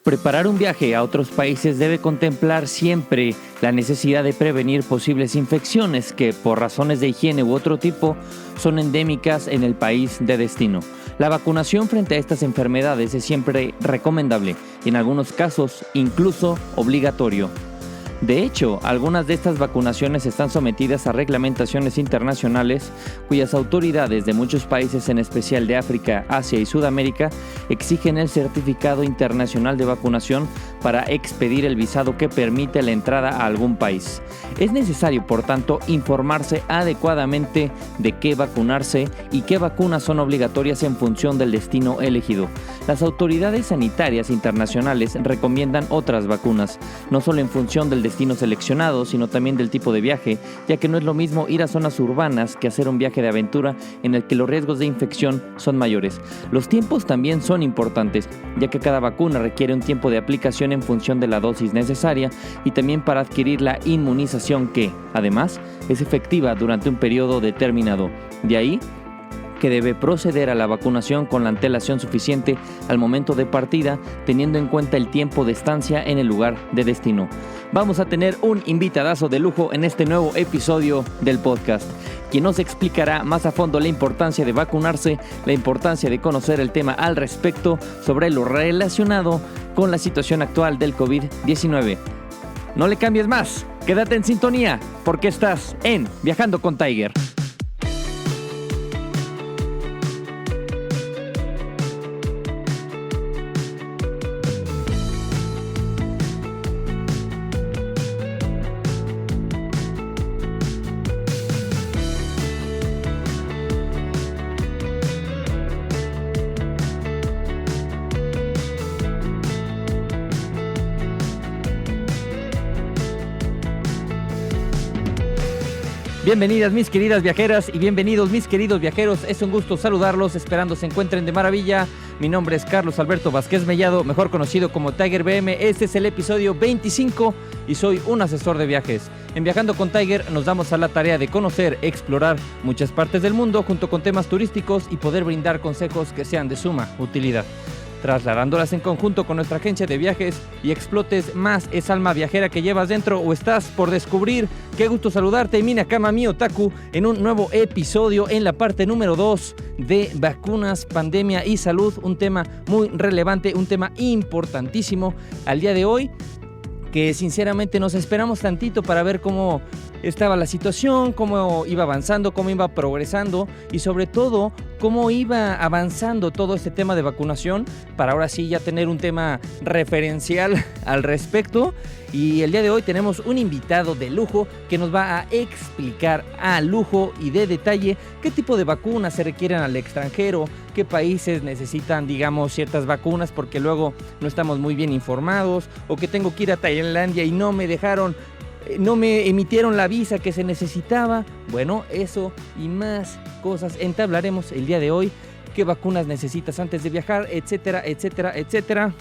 Preparar un viaje a otros países debe contemplar siempre la necesidad de prevenir posibles infecciones que, por razones de higiene u otro tipo, son endémicas en el país de destino. La vacunación frente a estas enfermedades es siempre recomendable y en algunos casos incluso obligatorio. De hecho, algunas de estas vacunaciones están sometidas a reglamentaciones internacionales cuyas autoridades de muchos países, en especial de África, Asia y Sudamérica, exigen el certificado internacional de vacunación para expedir el visado que permite la entrada a algún país. Es necesario, por tanto, informarse adecuadamente de qué vacunarse y qué vacunas son obligatorias en función del destino elegido. Las autoridades sanitarias internacionales recomiendan otras vacunas, no solo en función del destino seleccionado, sino también del tipo de viaje, ya que no es lo mismo ir a zonas urbanas que hacer un viaje de aventura en el que los riesgos de infección son mayores. Los tiempos también son importantes, ya que cada vacuna requiere un tiempo de aplicación en función de la dosis necesaria y también para adquirir la inmunización que, además, es efectiva durante un periodo determinado. De ahí que debe proceder a la vacunación con la antelación suficiente al momento de partida, teniendo en cuenta el tiempo de estancia en el lugar de destino. Vamos a tener un invitadazo de lujo en este nuevo episodio del podcast, quien nos explicará más a fondo la importancia de vacunarse, la importancia de conocer el tema al respecto sobre lo relacionado con la situación actual del COVID-19. No le cambies más, quédate en sintonía, porque estás en Viajando con Tiger. Bienvenidas mis queridas viajeras y bienvenidos mis queridos viajeros, es un gusto saludarlos, esperando se encuentren de maravilla. Mi nombre es Carlos Alberto Vázquez Mellado, mejor conocido como Tiger BM. Este es el episodio 25 y soy un asesor de viajes. En Viajando con Tiger nos damos a la tarea de conocer, explorar muchas partes del mundo junto con temas turísticos y poder brindar consejos que sean de suma utilidad, trasladándolas en conjunto con nuestra agencia de viajes y explotes más esa alma viajera que llevas dentro o estás por descubrir. Qué gusto saludarte, Minakama mi Otaku, en un nuevo episodio en la parte número 2 de vacunas, pandemia y salud, un tema muy relevante, un tema importantísimo al día de hoy, que sinceramente nos esperamos tantito para ver cómo estaba la situación, cómo iba avanzando, cómo iba progresando y sobre todo cómo iba avanzando todo este tema de vacunación para ahora sí ya tener un tema referencial al respecto. Y el día de hoy tenemos un invitado de lujo que nos va a explicar a lujo y de detalle qué tipo de vacunas se requieren al extranjero, qué países necesitan, digamos, ciertas vacunas porque luego no estamos muy bien informados, o que tengo que ir a Tailandia y no me dejaron, no me emitieron la visa que se necesitaba. Bueno, eso y más cosas entablaremos el día de hoy. ¿Qué vacunas necesitas antes de viajar? Etcétera, etcétera, etcétera.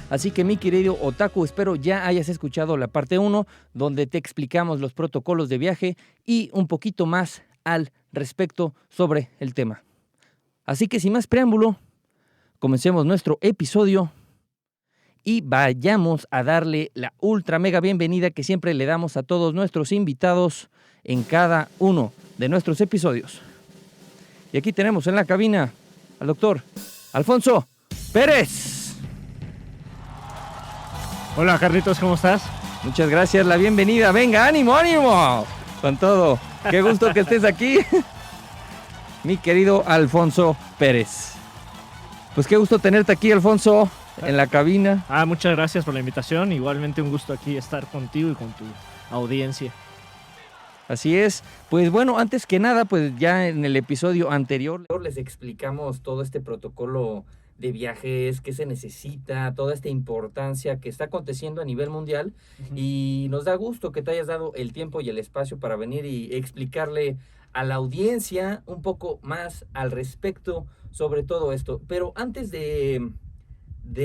Así que mi querido Otaku, espero ya hayas escuchado la parte 1, donde te explicamos los protocolos de viaje y un poquito más al respecto sobre el tema. Así que sin más preámbulo, comencemos nuestro episodio y vayamos a darle la ultra mega bienvenida que siempre le damos a todos nuestros invitados en cada uno de nuestros episodios. Y aquí tenemos en la cabina al doctor Alfonso Pérez. Hola Carlitos, ¿cómo estás? Muchas gracias, la bienvenida. Venga, ánimo, ánimo. Con todo. Qué gusto que estés aquí. Mi querido Alfonso Pérez. Pues qué gusto tenerte aquí, Alfonso, en la cabina. Muchas gracias por la invitación. Igualmente un gusto aquí estar contigo y con tu audiencia. Así es. Pues bueno, antes que nada, pues ya en el episodio anterior les explicamos todo este protocolo de viajes, qué se necesita, toda esta importancia que está aconteciendo a nivel mundial. Uh-huh. Y nos da gusto que te hayas dado el tiempo y el espacio para venir y explicarle a la audiencia un poco más al respecto sobre todo esto. Pero antes de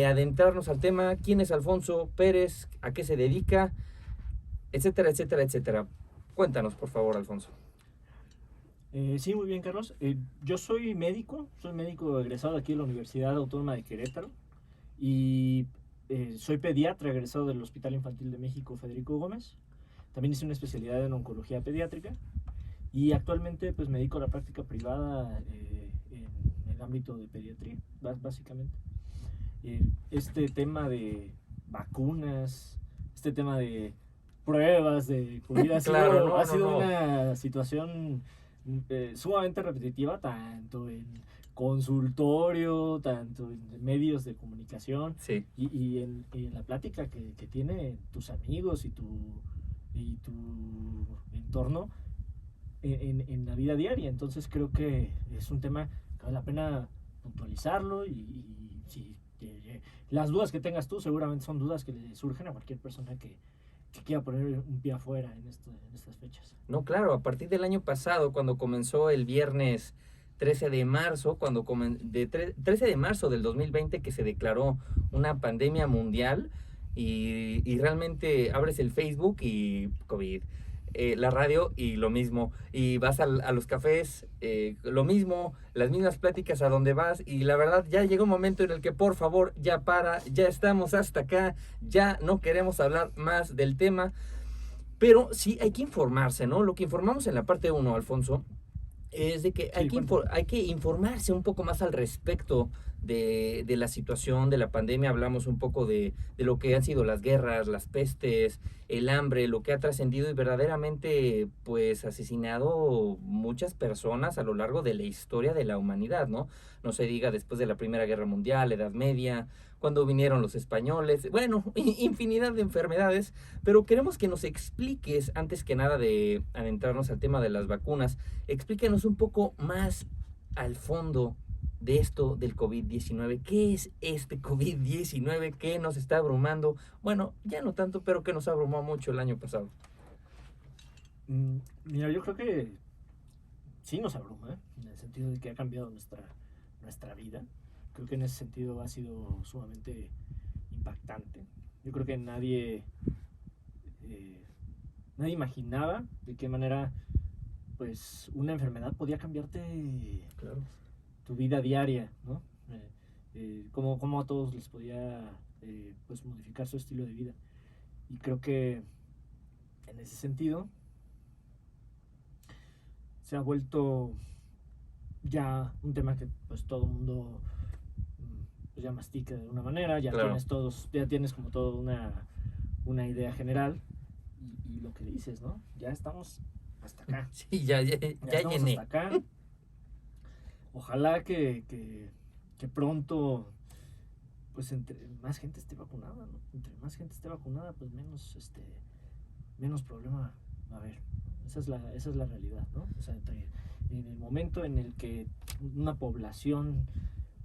adentrarnos al tema, ¿quién es Alfonso Pérez? ¿A qué se dedica? Etcétera, etcétera, etcétera. Cuéntanos, por favor, Alfonso. Sí, muy bien, Carlos. Yo soy médico egresado aquí de la Universidad Autónoma de Querétaro y soy pediatra egresado del Hospital Infantil de México Federico Gómez. También hice una especialidad en oncología pediátrica y actualmente pues me dedico a la práctica privada en el ámbito de pediatría, básicamente. Este tema de vacunas, este tema de pruebas de COVID ha sido una situación sumamente repetitiva, tanto en consultorio, tanto en medios de comunicación, sí. y en la plática que tienen tus amigos y tu entorno en la vida diaria. Entonces creo que es un tema que vale la pena puntualizarlo y sí, las dudas que tengas tú seguramente son dudas que le surgen a cualquier persona que quiera poner un pie afuera en estas fechas. No, claro, a partir del año pasado, cuando comenzó el viernes 13 de marzo, 13 de marzo del 2020, que se declaró una pandemia mundial, y realmente abres el Facebook y COVID, la radio y lo mismo, y vas a los cafés, lo mismo, las mismas pláticas a donde vas, y la verdad ya llegó un momento en el que por favor ya ya estamos hasta acá, ya no queremos hablar más del tema, pero sí hay que informarse, ¿no? Lo que informamos en la parte 1, Alfonso, es de que hay que informarse un poco más al respecto de la situación de la pandemia. Hablamos un poco de lo que han sido las guerras, las pestes, el hambre, lo que ha trascendido y verdaderamente pues asesinado muchas personas a lo largo de la historia de la humanidad, ¿no? No se diga después de la Primera Guerra Mundial, Edad Media, cuando vinieron los españoles, bueno, infinidad de enfermedades, pero queremos que nos expliques, antes que nada de adentrarnos al tema de las vacunas, explícanos un poco más al fondo de esto del COVID-19. ¿Qué es este COVID-19? ¿Qué nos está abrumando? Bueno, ya no tanto, pero que nos abrumó mucho el año pasado. Mira, yo creo que sí nos abruma, en el sentido de que ha cambiado nuestra vida. Creo que en ese sentido ha sido sumamente impactante. Yo creo que nadie imaginaba de qué manera pues una enfermedad podía cambiarte tu vida diaria, ¿no? Cómo a todos les podía pues modificar su estilo de vida. Y creo que en ese sentido se ha vuelto ya un tema que pues todo el mundo pues ya mastica de una manera, ya tienes como todo una idea general y lo que dices, ¿no? Ya estamos hasta acá. Sí, ya llené. Hasta acá. Ojalá que pronto pues entre más gente esté vacunada, ¿no? Entre más gente esté vacunada, pues menos problema va a haber. Esa es la realidad, ¿no? O sea, en el momento en el que una población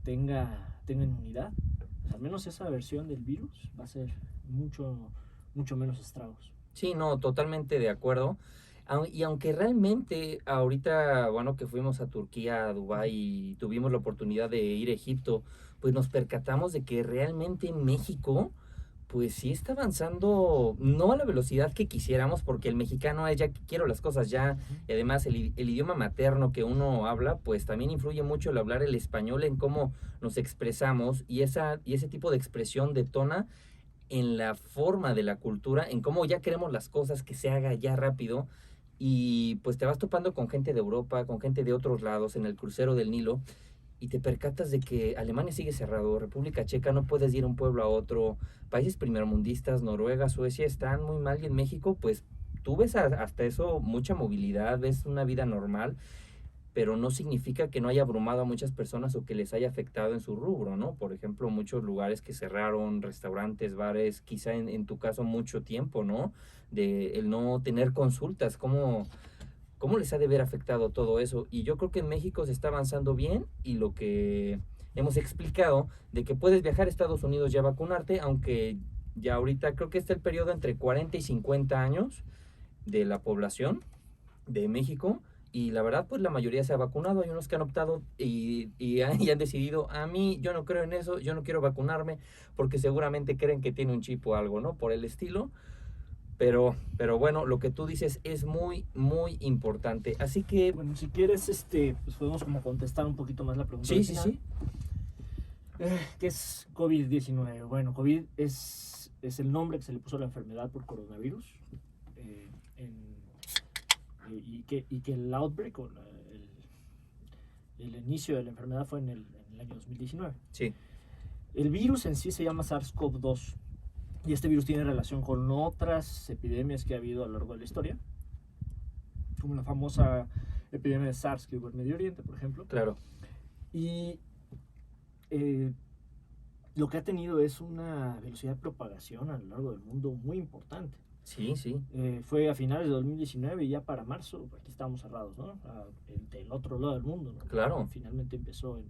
tenga inmunidad, pues al menos esa versión del virus va a ser mucho menos estragos. Sí, no, totalmente de acuerdo. Y aunque realmente ahorita, bueno, que fuimos a Turquía, a Dubái y tuvimos la oportunidad de ir a Egipto, pues nos percatamos de que realmente México, pues sí está avanzando, no a la velocidad que quisiéramos, porque el mexicano es ya quiero las cosas ya, y además el idioma materno que uno habla, pues también influye mucho el hablar el español en cómo nos expresamos, y ese tipo de expresión detona en la forma de la cultura, en cómo ya queremos las cosas que se haga ya rápido, y pues te vas topando con gente de Europa, con gente de otros lados, en el crucero del Nilo, y te percatas de que Alemania sigue cerrado, República Checa no puedes ir de un pueblo a otro, países primermundistas, Noruega, Suecia están muy mal, y en México pues tú ves hasta eso mucha movilidad, ves una vida normal, pero no significa que no haya abrumado a muchas personas o que les haya afectado en su rubro, ¿no? Por ejemplo, muchos lugares que cerraron, restaurantes, bares, quizá en tu caso mucho tiempo, ¿no? De el no tener consultas, ¿cómo les ha de haber afectado todo eso? Y yo creo que en México se está avanzando bien, y lo que hemos explicado de que puedes viajar a Estados Unidos ya a vacunarte, aunque ya ahorita creo que está el periodo entre 40 y 50 años de la población de México, y la verdad pues la mayoría se ha vacunado. Hay unos que han optado y han decidido, a mí yo no creo en eso, yo no quiero vacunarme porque seguramente creen que tiene un chip o algo, ¿no? Por el estilo. Pero bueno, lo que tú dices es muy, muy importante. Así que... Bueno, si quieres, pues podemos como contestar un poquito más la pregunta. Sí. ¿Qué es COVID-19? Bueno, COVID es el nombre que se le puso a la enfermedad por coronavirus. Y que el outbreak o el inicio de la enfermedad fue en el año 2019. Sí. El virus en sí se llama SARS-CoV-2 y este virus tiene relación con otras epidemias que ha habido a lo largo de la historia, como la famosa epidemia de SARS que hubo en Medio Oriente, por ejemplo. Claro. Y lo que ha tenido es una velocidad de propagación a lo largo del mundo muy importante. Sí, sí. Fue a finales de 2019 y ya para marzo, aquí estábamos cerrados, ¿no? Del otro lado del mundo, ¿no? Claro. Finalmente empezó en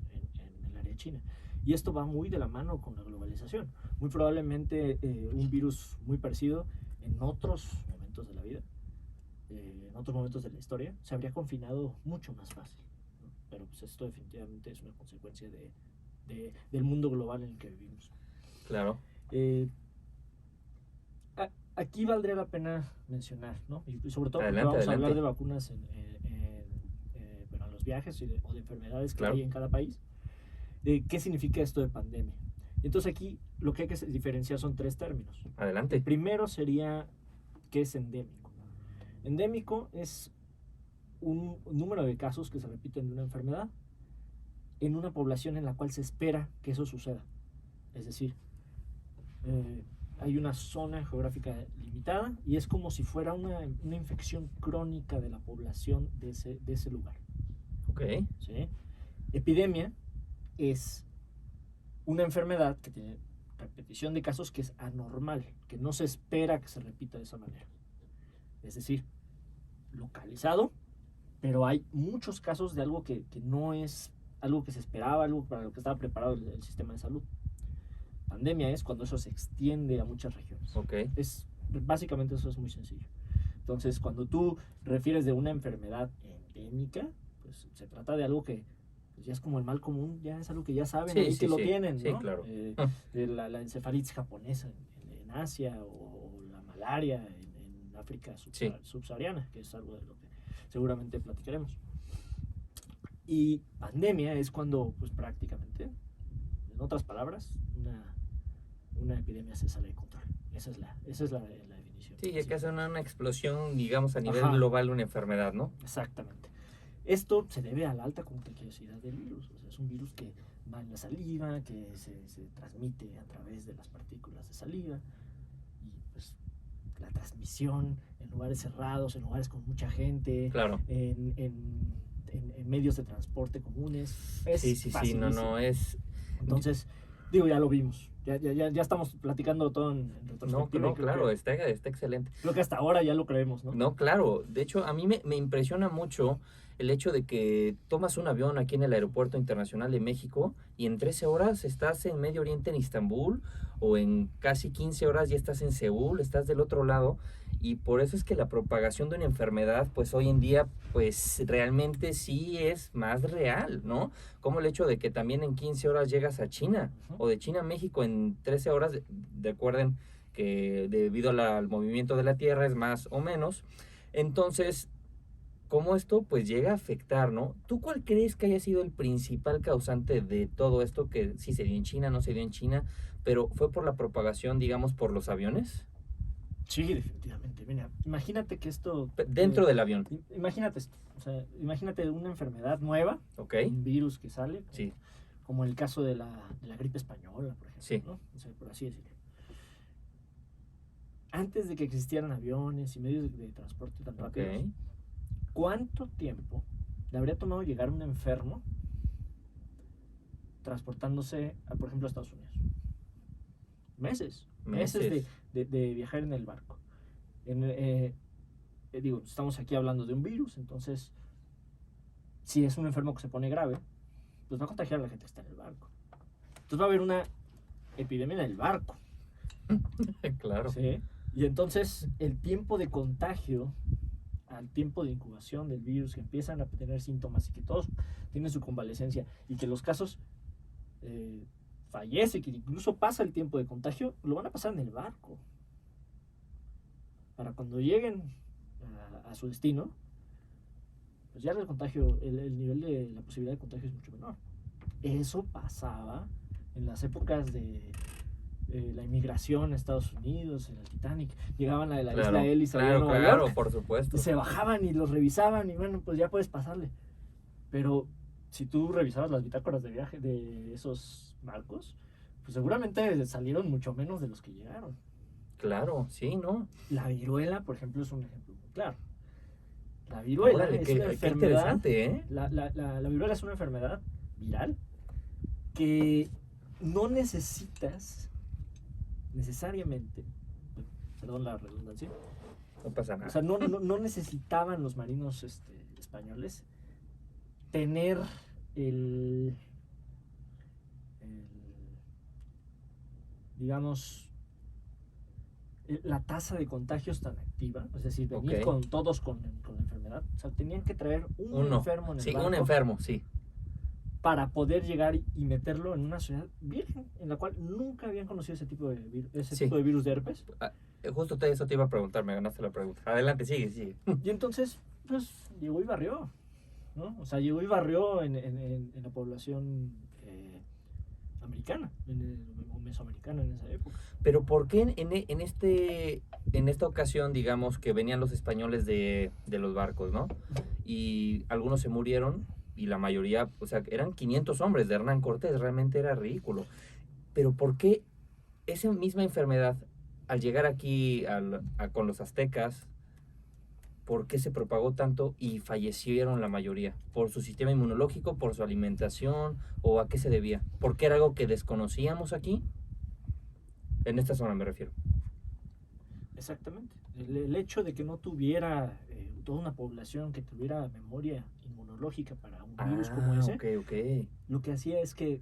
el área china. Y esto va muy de la mano con la globalización. Muy probablemente un virus muy parecido en otros momentos de la vida, en otros momentos de la historia, se habría confinado mucho más fácil, ¿no? Pero pues esto definitivamente es una consecuencia del mundo global en el que vivimos. Claro. Aquí valdría la pena mencionar, ¿no? Y sobre todo porque Adelante, vamos a hablar adelante. de vacunas para los viajes o de enfermedades que Claro. hay en cada país. ¿Qué significa esto de pandemia? Y entonces aquí lo que hay que diferenciar son 3 términos. El Adelante. primero sería ¿qué es endémico? Endémico es un número de casos que se repiten de una enfermedad en una población en la cual se espera que eso suceda. Es decir, hay una zona geográfica limitada y es como si fuera una infección crónica de la población de ese lugar. Ok. ¿Sí? Epidemia es una enfermedad que tiene repetición de casos que es anormal, que no se espera que se repita de esa manera. Es decir, localizado, pero hay muchos casos de algo que no es algo que se esperaba, algo para lo que estaba preparado el sistema de salud. Pandemia es cuando eso se extiende a muchas regiones. Ok. Básicamente eso es muy sencillo. Entonces, cuando tú refieres de una enfermedad endémica, pues se trata de algo que pues, ya es como el mal común, ya es algo que ya saben ahí que lo tienen, ¿no? Sí, claro. La encefalitis japonesa en Asia o la malaria en África subsahariana, que es algo de lo que seguramente platicaremos. Y pandemia es cuando, pues prácticamente, en otras palabras, una epidemia se sale de control. Esa es la definición. Sí, ya que hace una explosión, digamos, a nivel Ajá. global de una enfermedad, ¿no? Exactamente. Esto se debe a la alta contagiosidad del virus. O sea, es un virus que va en la saliva, que se transmite a través de las partículas de saliva. Y pues la transmisión en lugares cerrados, en lugares con mucha gente, Claro. en medios de transporte comunes. Es Sí, no, es... Entonces, digo, ya lo vimos. Ya estamos platicando todo en retrospectiva. No, claro, está excelente. Creo que hasta ahora ya lo creemos, ¿no? No, claro. De hecho, a mí me impresiona mucho el hecho de que tomas un avión aquí en el Aeropuerto Internacional de México y en 13 horas estás en Medio Oriente, en Istambul, o en casi 15 horas ya estás en Seúl, estás del otro lado. Y por eso es que la propagación de una enfermedad, pues hoy en día, pues realmente sí es más real, ¿no? Como el hecho de que también en 15 horas llegas a China, o de China a México en 13 horas, recuerden que debido al movimiento de la Tierra es más o menos. Entonces, ¿cómo esto pues llega a afectar, no? ¿Tú cuál crees que haya sido el principal causante de todo esto, que sí se dio en China, no se dio en China, pero fue por la propagación, digamos, por los aviones? Sí, definitivamente. Mira, imagínate que esto... Dentro del avión. Imagínate esto. O sea, imagínate una enfermedad nueva, Ok. un virus que sale, Sí. como el caso de la gripe española, por ejemplo, Sí. ¿no? O sea, por así decirlo. Antes de que existieran aviones y medios de transporte tan rápidos, ¿cuánto tiempo le habría tomado llegar un enfermo transportándose, por ejemplo, a Estados Unidos? Meses de viajar en el barco. Digo, estamos aquí hablando de un virus, entonces, si es un enfermo que se pone grave, pues va a contagiar a la gente que está en el barco. Entonces va a haber una epidemia en el barco. Claro. ¿Sí? Y entonces el tiempo de contagio al tiempo de incubación del virus, que empiezan a tener síntomas y que todos tienen su convalecencia y que los casos fallece, que incluso pasa el tiempo de contagio, lo van a pasar en el barco. Para cuando lleguen a su destino, pues ya el contagio, el nivel de la posibilidad de contagio es mucho menor. Eso pasaba en las épocas de la inmigración a Estados Unidos, en el Titanic, llegaban a la isla Ellis, allá en Nueva York, por supuesto. se bajaban y los revisaban y bueno, pues ya puedes pasarle. Pero si tú revisabas las bitácoras de viaje de esos barcos, pues seguramente salieron mucho menos de los que llegaron. Claro, sí, ¿no? La viruela, por ejemplo, es un ejemplo muy claro. La viruela es una qué enfermedad. interesante, ¿eh? La viruela es una enfermedad viral que no necesitas necesariamente, perdón la redundancia, No pasa nada. o sea, no necesitaban los marinos españoles tener digamos, la tasa de contagios tan activa, es decir, venir Ok. con todos con la enfermedad. O sea, tenían que traer un enfermo en el Sí, barco un enfermo, sí. para poder llegar y meterlo en una ciudad virgen, en la cual nunca habían conocido ese tipo de Sí. tipo de virus de herpes. Justo eso te iba a preguntar, me ganaste la pregunta. Adelante, sigue. Y entonces, pues, llegó y barrió, ¿no? O sea, llegó y barrió en la población americana, o mesoamericana en esa época. Pero ¿por qué en esta ocasión, digamos, que venían los españoles de los barcos, ¿no? Y algunos se murieron y la mayoría, o sea, eran 500 hombres de Hernán Cortés, realmente era ridículo. Pero ¿por qué esa misma enfermedad, al llegar aquí con los aztecas, por qué se propagó tanto y fallecieron la mayoría? ¿Por su sistema inmunológico, por su alimentación o a qué se debía? ¿Por qué era algo que desconocíamos aquí? En esta zona me refiero. Exactamente. El hecho de que no tuviera toda una población que tuviera memoria inmunológica para un virus como ese, Ok. lo que hacía es que,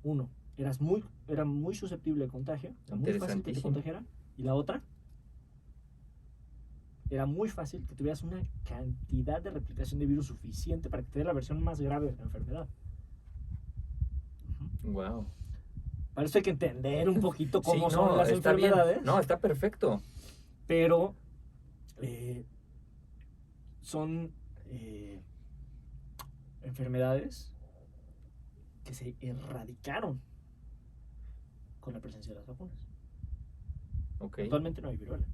uno, era muy susceptible de contagio, era muy fácil que te contagiara, y la otra, era muy fácil que tuvieras una cantidad de replicación de virus suficiente para que te dé la versión más grave de la enfermedad. Wow. Para eso hay que entender un poquito cómo Sí, son las está bien. enfermedades. No, está perfecto. Pero son enfermedades que se erradicaron con la presencia de las vacunas. Ok. Actualmente no hay viruela.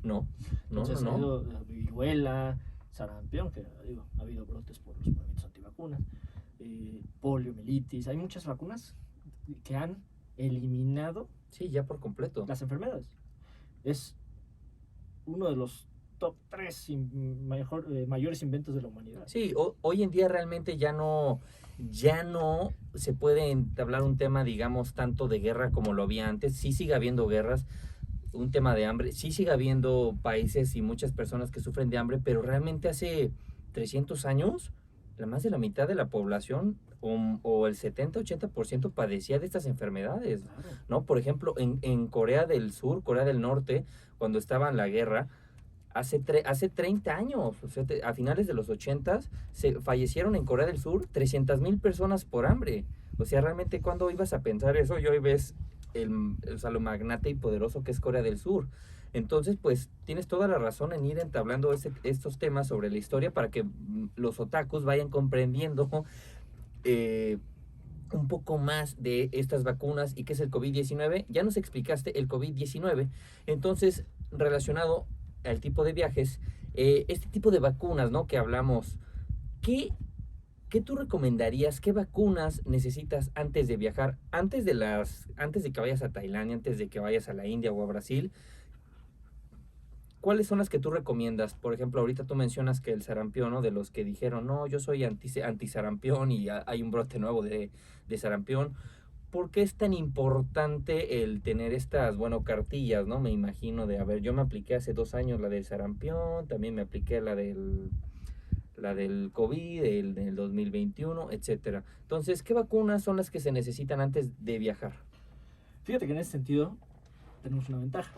No. Entonces ha habido viruela, sarampión, que digo, ha habido brotes por los movimientos antivacunas, poliomielitis. Hay muchas vacunas que han eliminado Sí, ya por completo. las enfermedades. Es uno de los top 3 mayores inventos de la humanidad. Sí, hoy en día realmente ya no se puede entablar un tema, digamos, tanto de guerra como lo había antes. Sí sigue habiendo guerras, un tema de hambre, sí sigue habiendo países y muchas personas que sufren de hambre, pero realmente hace 300 años, más de la mitad de la población o el 70-80% padecía de estas enfermedades, Claro. ¿no? Por ejemplo, en Corea del Sur, Corea del Norte, cuando estaba en la guerra, hace 30 años, o sea, a finales de los 80s, fallecieron en Corea del Sur 300,000 personas por hambre. O sea, realmente, ¿cuándo ibas a pensar eso? Y hoy ves o sea, lo magnate y poderoso que es Corea del Sur. Entonces, pues, tienes toda la razón en ir entablando estos temas sobre la historia para que los otakus vayan comprendiendo un poco más de estas vacunas y qué es el COVID-19. Ya nos explicaste el COVID-19. Entonces, relacionado al tipo de viajes, este tipo de vacunas, ¿no? Que hablamos, ¿qué tú recomendarías? ¿Qué vacunas necesitas antes de viajar? Antes de que vayas a Tailandia, antes de que vayas a la India o a Brasil, ¿cuáles son las que tú recomiendas? Por ejemplo, ahorita tú mencionas que el sarampión, ¿no? De los que dijeron, no, yo soy anti-sarampión y hay un brote nuevo de sarampión. ¿Por qué es tan importante el tener estas, cartillas, ¿no? Me imagino yo me apliqué hace 2 años la del sarampión, también me apliqué la del COVID, del 2021, etcétera. Entonces, ¿qué vacunas son las que se necesitan antes de viajar? Fíjate que en ese sentido tenemos una ventaja.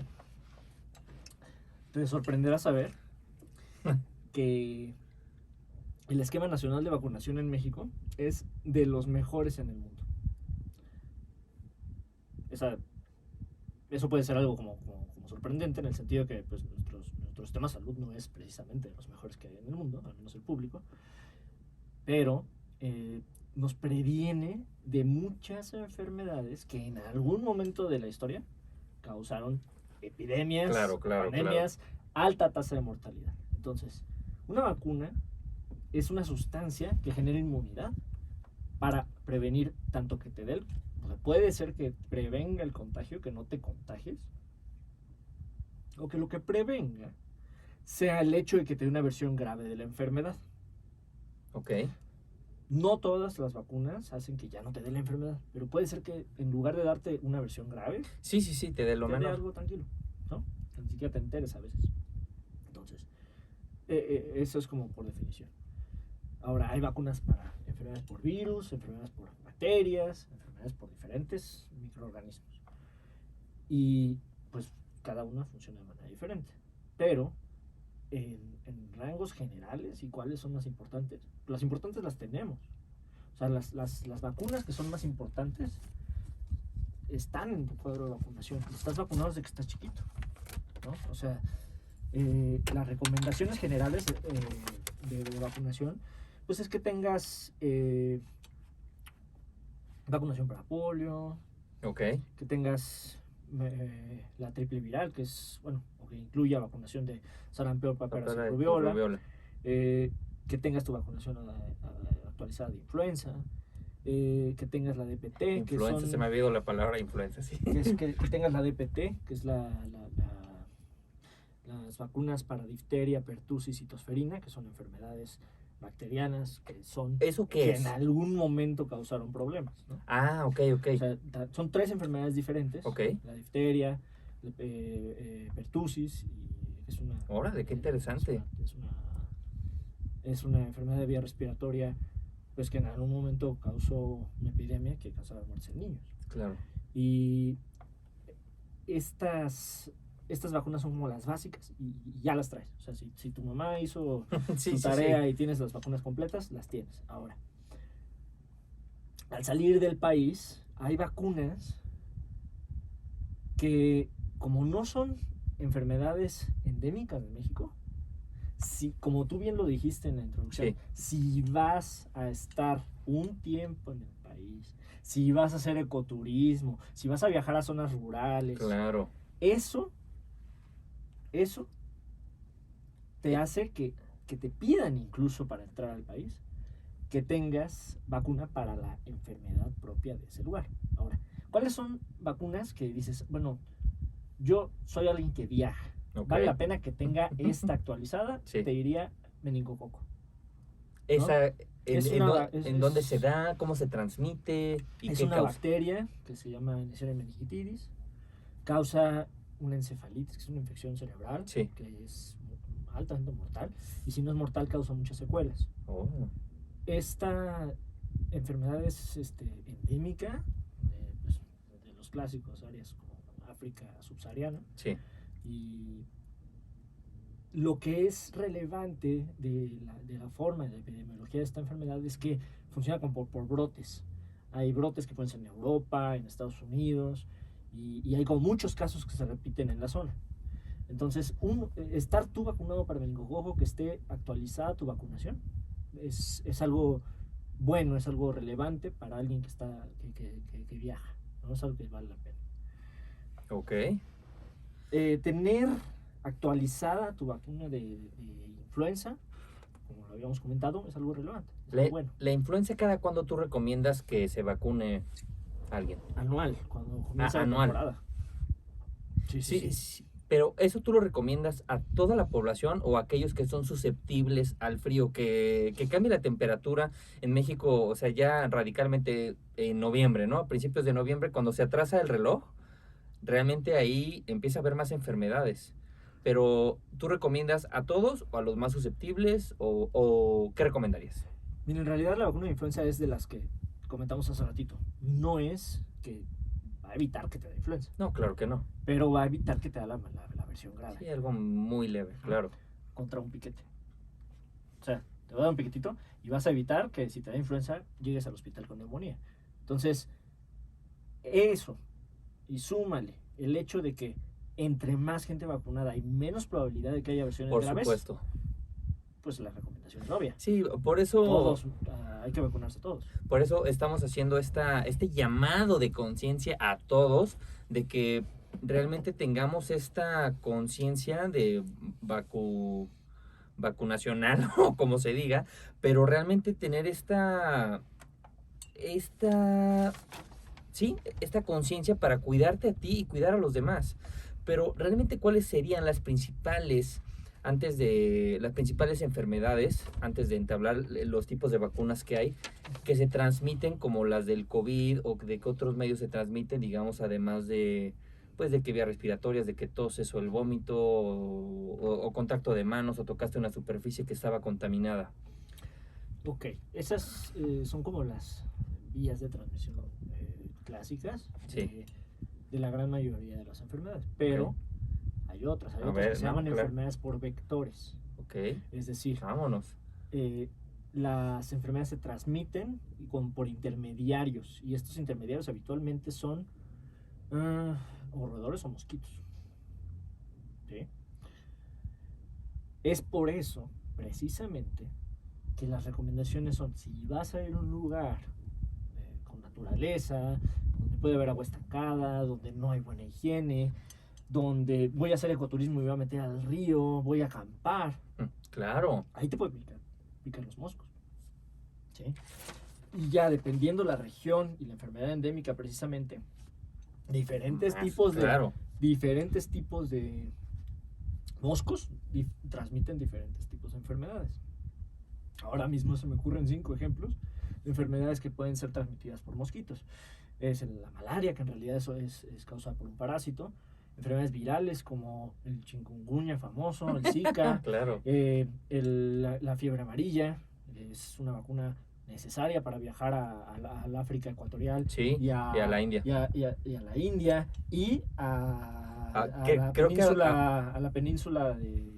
Te sorprenderá saber que el esquema nacional de vacunación en México es de los mejores en el mundo. Eso puede ser algo como sorprendente en el sentido que pues, nuestro sistema de salud no es precisamente de los mejores que hay en el mundo, al menos el público, pero nos previene de muchas enfermedades que en algún momento de la historia causaron epidemias, pandemias, alta tasa de mortalidad. Entonces, una vacuna es una sustancia que genera inmunidad para prevenir tanto que te dé o sea, puede ser que prevenga el contagio, que no te contagies, o que lo que prevenga sea el hecho de que te dé una versión grave de la enfermedad. Ok. No todas las vacunas hacen que ya no te dé la enfermedad, pero puede ser que en lugar de darte una versión grave, Sí, te dé lo te dé menor. algo tranquilo, ¿no? Que ni siquiera te enteres a veces. Entonces, eso es como por definición. Ahora, hay vacunas para enfermedades por virus, enfermedades por bacterias, enfermedades por diferentes microorganismos. Y pues cada una funciona de manera diferente. Pero en rangos generales, ¿y cuáles son las importantes? Las importantes las tenemos. O sea, las vacunas que son más importantes están en tu cuadro de vacunación. Estás vacunado desde que estás chiquito, ¿no? O sea, las recomendaciones generales de vacunación, pues es que tengas vacunación para polio, Ok. que tengas la triple viral, que es, bueno, o que incluya vacunación de sarampión, paperas y rubiola, que tengas tu vacunación actualizada de influenza, que tengas la DPT, Influenza, se me ha olvidado la palabra influenza, sí. que tengas la DPT, que es las vacunas para difteria, pertussis y tosferina, que son enfermedades bacterianas que son ¿Eso qué que es? en algún momento causaron problemas, ¿no? Ah, ok. O sea, son 3 enfermedades diferentes. Ok. La difteria, pertussis y es una... Órale, qué interesante. Es una enfermedad de vía respiratoria, pues que en algún momento causó una epidemia que causaba muertes en niños. Claro. Y estas vacunas son como las básicas y ya las traes. O sea, si tu mamá hizo Sí, tu sí, tarea sí. y tienes las vacunas completas, las tienes. Ahora, al salir del país, hay vacunas que, como no son enfermedades endémicas de México, si, como tú bien lo dijiste en la introducción, si vas a estar un tiempo en el país, si vas a hacer ecoturismo, si vas a viajar a zonas rurales, Claro. eso te hace que te pidan incluso para entrar al país que tengas vacuna para la enfermedad propia de ese lugar. Ahora, ¿cuáles son vacunas que dices, bueno, yo soy alguien que viaja, vale la pena que tenga esta actualizada? Sí. Te diría meningococo. Esa, ¿No? ¿En dónde se da? ¿Cómo se transmite? ¿Y es qué una causa? bacteria que se llama Neisseria meningitidis, causa una encefalitis, que es una infección cerebral, Sí. que es altamente mortal, y si no es mortal causa muchas secuelas. Oh. Esta enfermedad es endémica de los clásicos áreas como África subsahariana. Sí. Y lo que es relevante de la forma de la epidemiología de esta enfermedad es que funciona como por brotes. Hay brotes que pueden ser en Europa, en Estados Unidos, y hay como muchos casos que se repiten en la zona. Entonces, estar tú vacunado para meningococo, que esté actualizada tu vacunación, es algo bueno, es algo relevante para alguien que viaja, ¿no? Es algo que vale la pena. Ok. Tener actualizada tu vacuna de influenza, como lo habíamos comentado, es algo relevante, es algo bueno. ¿La influenza cada cuándo tú recomiendas que se vacune alguien? Anual, cuando comienza la anual. temporada. Sí. Pero ¿eso tú lo recomiendas a toda la población o a aquellos que son susceptibles al frío? Que cambie la temperatura en México, o sea, ya radicalmente en noviembre, ¿no? A principios de noviembre, cuando se atrasa el reloj, realmente ahí empieza a haber más enfermedades. Pero ¿tú recomiendas a todos o a los más susceptibles o qué recomendarías? Mira, en realidad la vacuna de influenza es de las que comentamos hace ratito. No es que va a evitar que te dé influenza. No, claro que no. Pero va a evitar que te da la versión grave. Sí, algo muy leve, claro. Contra un piquete. O sea, te va a dar un piquetito y vas a evitar que si te da influenza llegues al hospital con neumonía. Entonces, eso, y súmale el hecho de que entre más gente vacunada hay menos probabilidad de que haya versiones graves. Por supuesto. Pues la recomendación es obvia. Sí, por eso... Todos hay que vacunarse todos. Por eso estamos haciendo este llamado de conciencia a todos, de que realmente tengamos esta conciencia de vacunacional, o como se diga, pero realmente tener esta conciencia para cuidarte a ti y cuidar a los demás. Pero realmente, ¿cuáles serían las principales enfermedades, antes de entablar los tipos de vacunas que hay, que se transmiten, como las del COVID, o de que otros medios se transmiten, digamos, además de, pues, de que vías respiratorias, de que toses o el vómito, o contacto de manos, o tocaste una superficie que estaba contaminada? Ok, esas son como las vías de transmisión clásicas Sí. de la gran mayoría de las enfermedades, pero Ok. hay otras A que ver, se no, llaman claro. enfermedades por vectores. Ok, Es decir, vámonos. las enfermedades se transmiten por intermediarios, y estos intermediarios habitualmente son o roedores o mosquitos. ¿Sí? Es por eso, precisamente, que las recomendaciones son: si vas a ir a un lugar con naturaleza, donde puede haber agua estancada, donde no hay buena higiene, donde voy a hacer ecoturismo y me voy a meter al río, voy a acampar, Claro. ahí te pueden picar los moscos. ¿Sí? Y ya dependiendo la región y la enfermedad endémica, precisamente, diferentes tipos de moscos transmiten diferentes tipos de enfermedades. Ahora mismo se me ocurren 5 ejemplos de enfermedades que pueden ser transmitidas por mosquitos. Es la malaria, que en realidad eso es causada por un parásito. Enfermedades virales como el chikungunya famoso, el Zika, Claro. la fiebre amarilla. Es una vacuna necesaria para viajar al África ecuatorial, Sí, y a la India. y a la India, y a la península de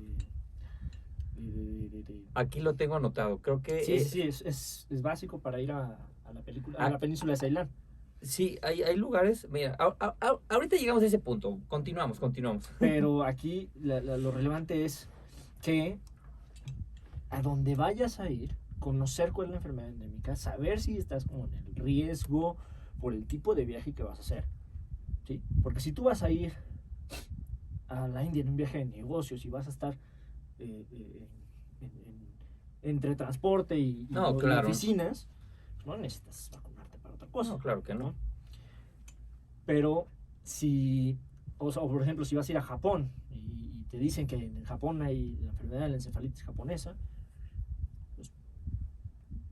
Aquí lo tengo anotado. Creo que sí, es básico para ir a la península de Ceilán. sí, hay lugares. Mira, ahorita llegamos a ese punto. Continuamos. Pero aquí lo relevante es que a donde vayas a ir, conocer cuál es la enfermedad endémica, saber si estás como en el riesgo por el tipo de viaje que vas a hacer. ¿Sí? Porque si tú vas a ir a la India en un viaje de negocios y vas a estar entre transporte y oficinas, pues no necesitas vacunarte para otra cosa. No, claro que no. Pero si, o por ejemplo, si vas a ir a Japón y te dicen que en Japón hay la enfermedad de la encefalitis japonesa, pues,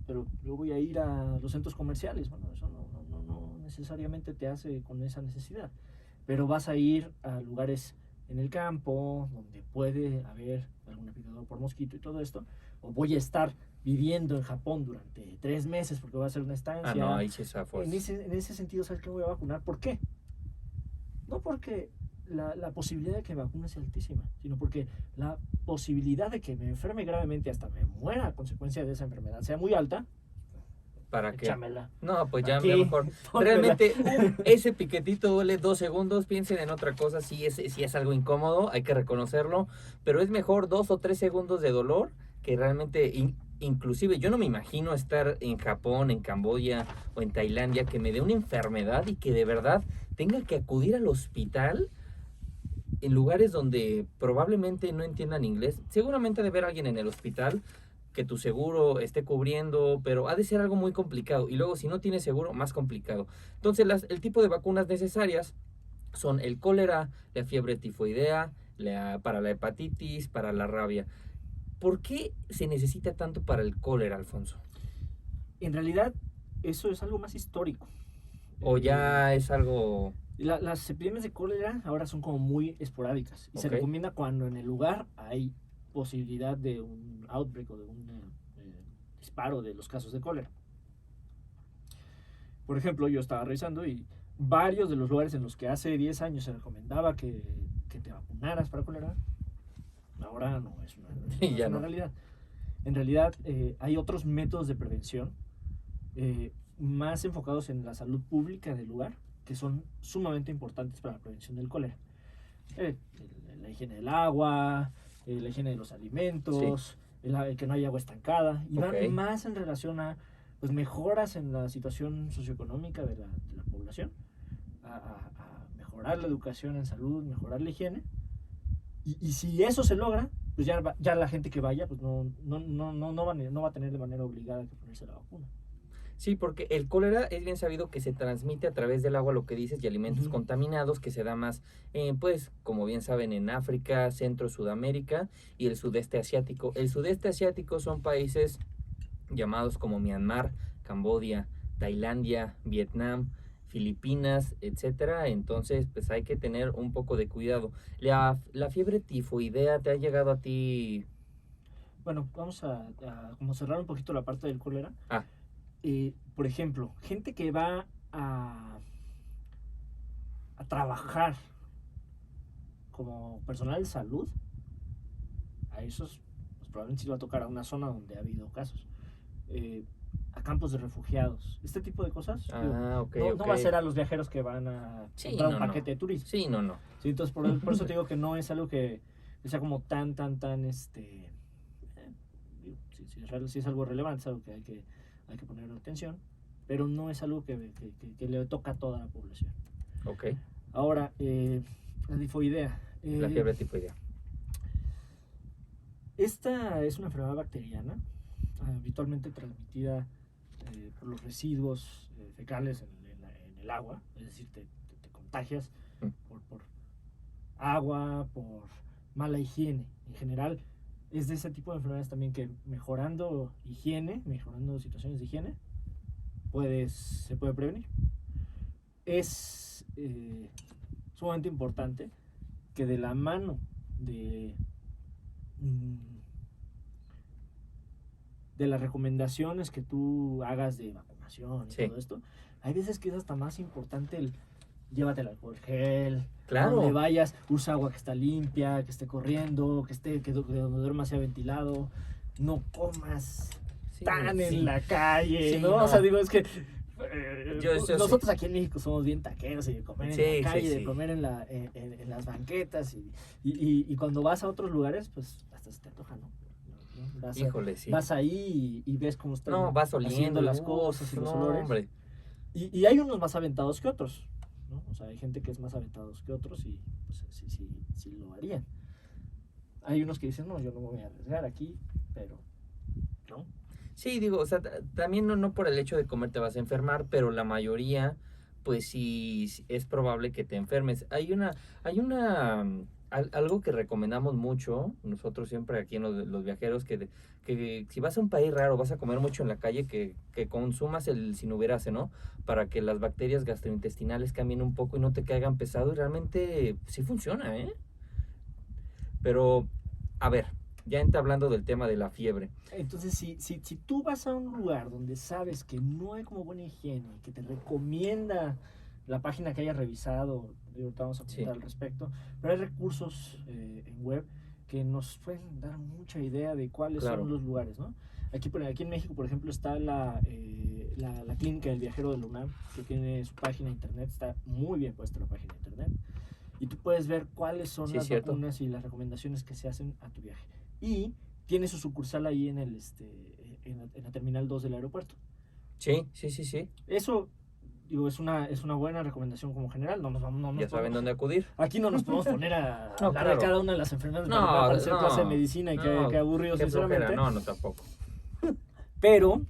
pero yo voy a ir a los centros comerciales. Bueno, eso no necesariamente te hace con esa necesidad, pero vas a ir a lugares en el campo donde puede haber algún picador por mosquito y todo esto, o voy a estar viviendo en Japón durante 3 meses porque voy a hacer una estancia. No, ahí sí está fuerte. En ese sentido, ¿sabes qué? Me voy a vacunar. ¿Por qué? No porque la posibilidad de que me vacune sea altísima, sino porque la posibilidad de que me enferme gravemente, hasta me muera a consecuencia de esa enfermedad, sea muy alta. ¿Para qué? Échamela. No, pues ya Aquí, mejor. pónmela. Realmente, ese piquetito duele 2 segundos. Piensen en otra cosa. Si es algo incómodo, hay que reconocerlo. Pero es mejor 2 o 3 segundos de dolor que realmente. Inclusive, yo no me imagino estar en Japón, en Camboya o en Tailandia, que me dé una enfermedad y que de verdad tenga que acudir al hospital en lugares donde probablemente no entiendan inglés. Seguramente ha de haber alguien en el hospital que tu seguro esté cubriendo, pero ha de ser algo muy complicado. Y luego, si no tienes seguro, más complicado. Entonces, el tipo de vacunas necesarias son el cólera, la fiebre tifoidea, para la hepatitis, para la rabia. ¿Por qué se necesita tanto para el cólera, Alfonso? En realidad, eso es algo más histórico. ¿O ya es algo...? Las epidemias de cólera ahora son como muy esporádicas y se recomienda cuando en el lugar hay posibilidad de un outbreak o de un disparo de los casos de cólera. Por ejemplo, yo estaba revisando y varios de los lugares en los que hace 10 años se recomendaba que te vacunaras para cólera, ahora no es una realidad. En realidad hay otros métodos de prevención más enfocados en la salud pública del lugar, que son sumamente importantes para la prevención del cólera. La higiene del agua, la higiene de los alimentos, el que no haya agua estancada, y van más en relación a pues mejoras en la situación socioeconómica de la población, a mejorar la educación en salud, mejorar la higiene. Y si eso se logra, pues ya la gente que vaya, pues no va a tener de manera obligada que ponerse la vacuna. Sí, porque el cólera es bien sabido que se transmite a través del agua, lo que dices, y alimentos Ujú. contaminados, que se da más, pues, como bien saben, en África, Centro, Sudamérica y el sudeste asiático. El sudeste asiático son países llamados como Myanmar, Camboya, Tailandia, Vietnam, Filipinas, etcétera. Entonces, pues hay que tener un poco de cuidado. La fiebre tifoidea te ha llegado a ti. Bueno, vamos a como cerrar un poquito la parte del cólera. Ah, Por ejemplo, gente que va a trabajar como personal de salud, a esos pues, probablemente sí va a tocar a una zona donde ha habido casos. A campos de refugiados, este tipo de cosas. ok, No, ok. no va a ser a los viajeros que van a Sí, comprar un no. paquete de turismo. Sí, no. Sí, entonces por eso te digo que no es algo que sea como tan, sí es algo relevante, es algo que hay que poner atención, pero no es algo que le toca a toda la población. Ok, Ahora, la tifoidea. la fiebre tifoidea. Esta es una enfermedad bacteriana, habitualmente transmitida por los residuos fecales en el agua, es decir, te contagias por agua, por mala higiene. En general, es de ese tipo de enfermedades también que mejorando higiene, mejorando situaciones de higiene, se puede prevenir. Es sumamente importante que de la mano de las recomendaciones que tú hagas de vacunación y todo esto, hay veces que es hasta más importante el llévate el alcohol gel, Claro. donde vayas, usa agua que está limpia, que esté corriendo, que donde duermas sea ventilado, no comas en la calle, Sí, ¿no? no. O sea, digo, es que Yo nosotros aquí en México somos bien taqueros y de comer en la calle, sí. de comer en las banquetas y cuando vas a otros lugares, pues hasta se te antoja, ¿no? Híjole, sí. Vas ahí y ves cómo están vas oliendo haciendo las cosas y los olores. Hombre. Y hay unos más aventados que otros, ¿no? O sea, hay gente que es más aventados que otros y pues, sí lo harían. Hay unos que dicen, no, yo no me voy a arriesgar aquí, pero no. Sí, digo, o sea, también no por el hecho de comer te vas a enfermar, pero la mayoría, pues sí, es probable que te enfermes. Hay algo que recomendamos mucho, nosotros siempre aquí en los viajeros, que si vas a un país raro, vas a comer mucho en la calle, que consumas el sinuberase, ¿no? Para que las bacterias gastrointestinales cambien un poco y no te caigan pesado, y realmente sí funciona, ¿eh? Pero, a ver, ya hablando del tema de la fiebre. Entonces, si tú vas a un lugar donde sabes que no hay como buena higiene, que te recomienda la página que hayas revisado, ahorita vamos a comentar al respecto, pero hay recursos en web que nos pueden dar mucha idea de cuáles son los lugares, ¿no? Aquí en México, por ejemplo, está la clínica del viajero de la UNAM, que tiene su página de internet, está muy bien puesta la página de internet, y tú puedes ver cuáles son las vacunas y las recomendaciones que se hacen a tu viaje. Y tiene su sucursal ahí en la terminal 2 del aeropuerto. Sí. Eso, digo, es una buena recomendación como general. Ya saben dónde acudir. Aquí no nos podemos poner a hablar de cada una de las enfermedades para hacer clase de medicina y que aburrido, sinceramente. No, tampoco. Pero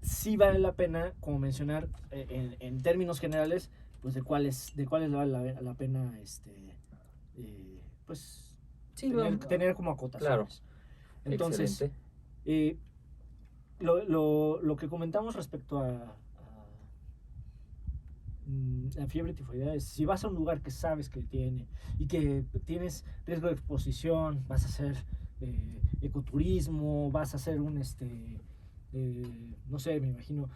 sí vale la pena, como mencionar, en términos generales, pues de cuáles vale la pena, pues sí, tener como acotaciones. Claro. Entonces, lo que comentamos respecto a la fiebre tifoidea es, si vas a un lugar que sabes que tiene y que tienes riesgo de exposición, vas a hacer ecoturismo, vas a hacer no sé, me imagino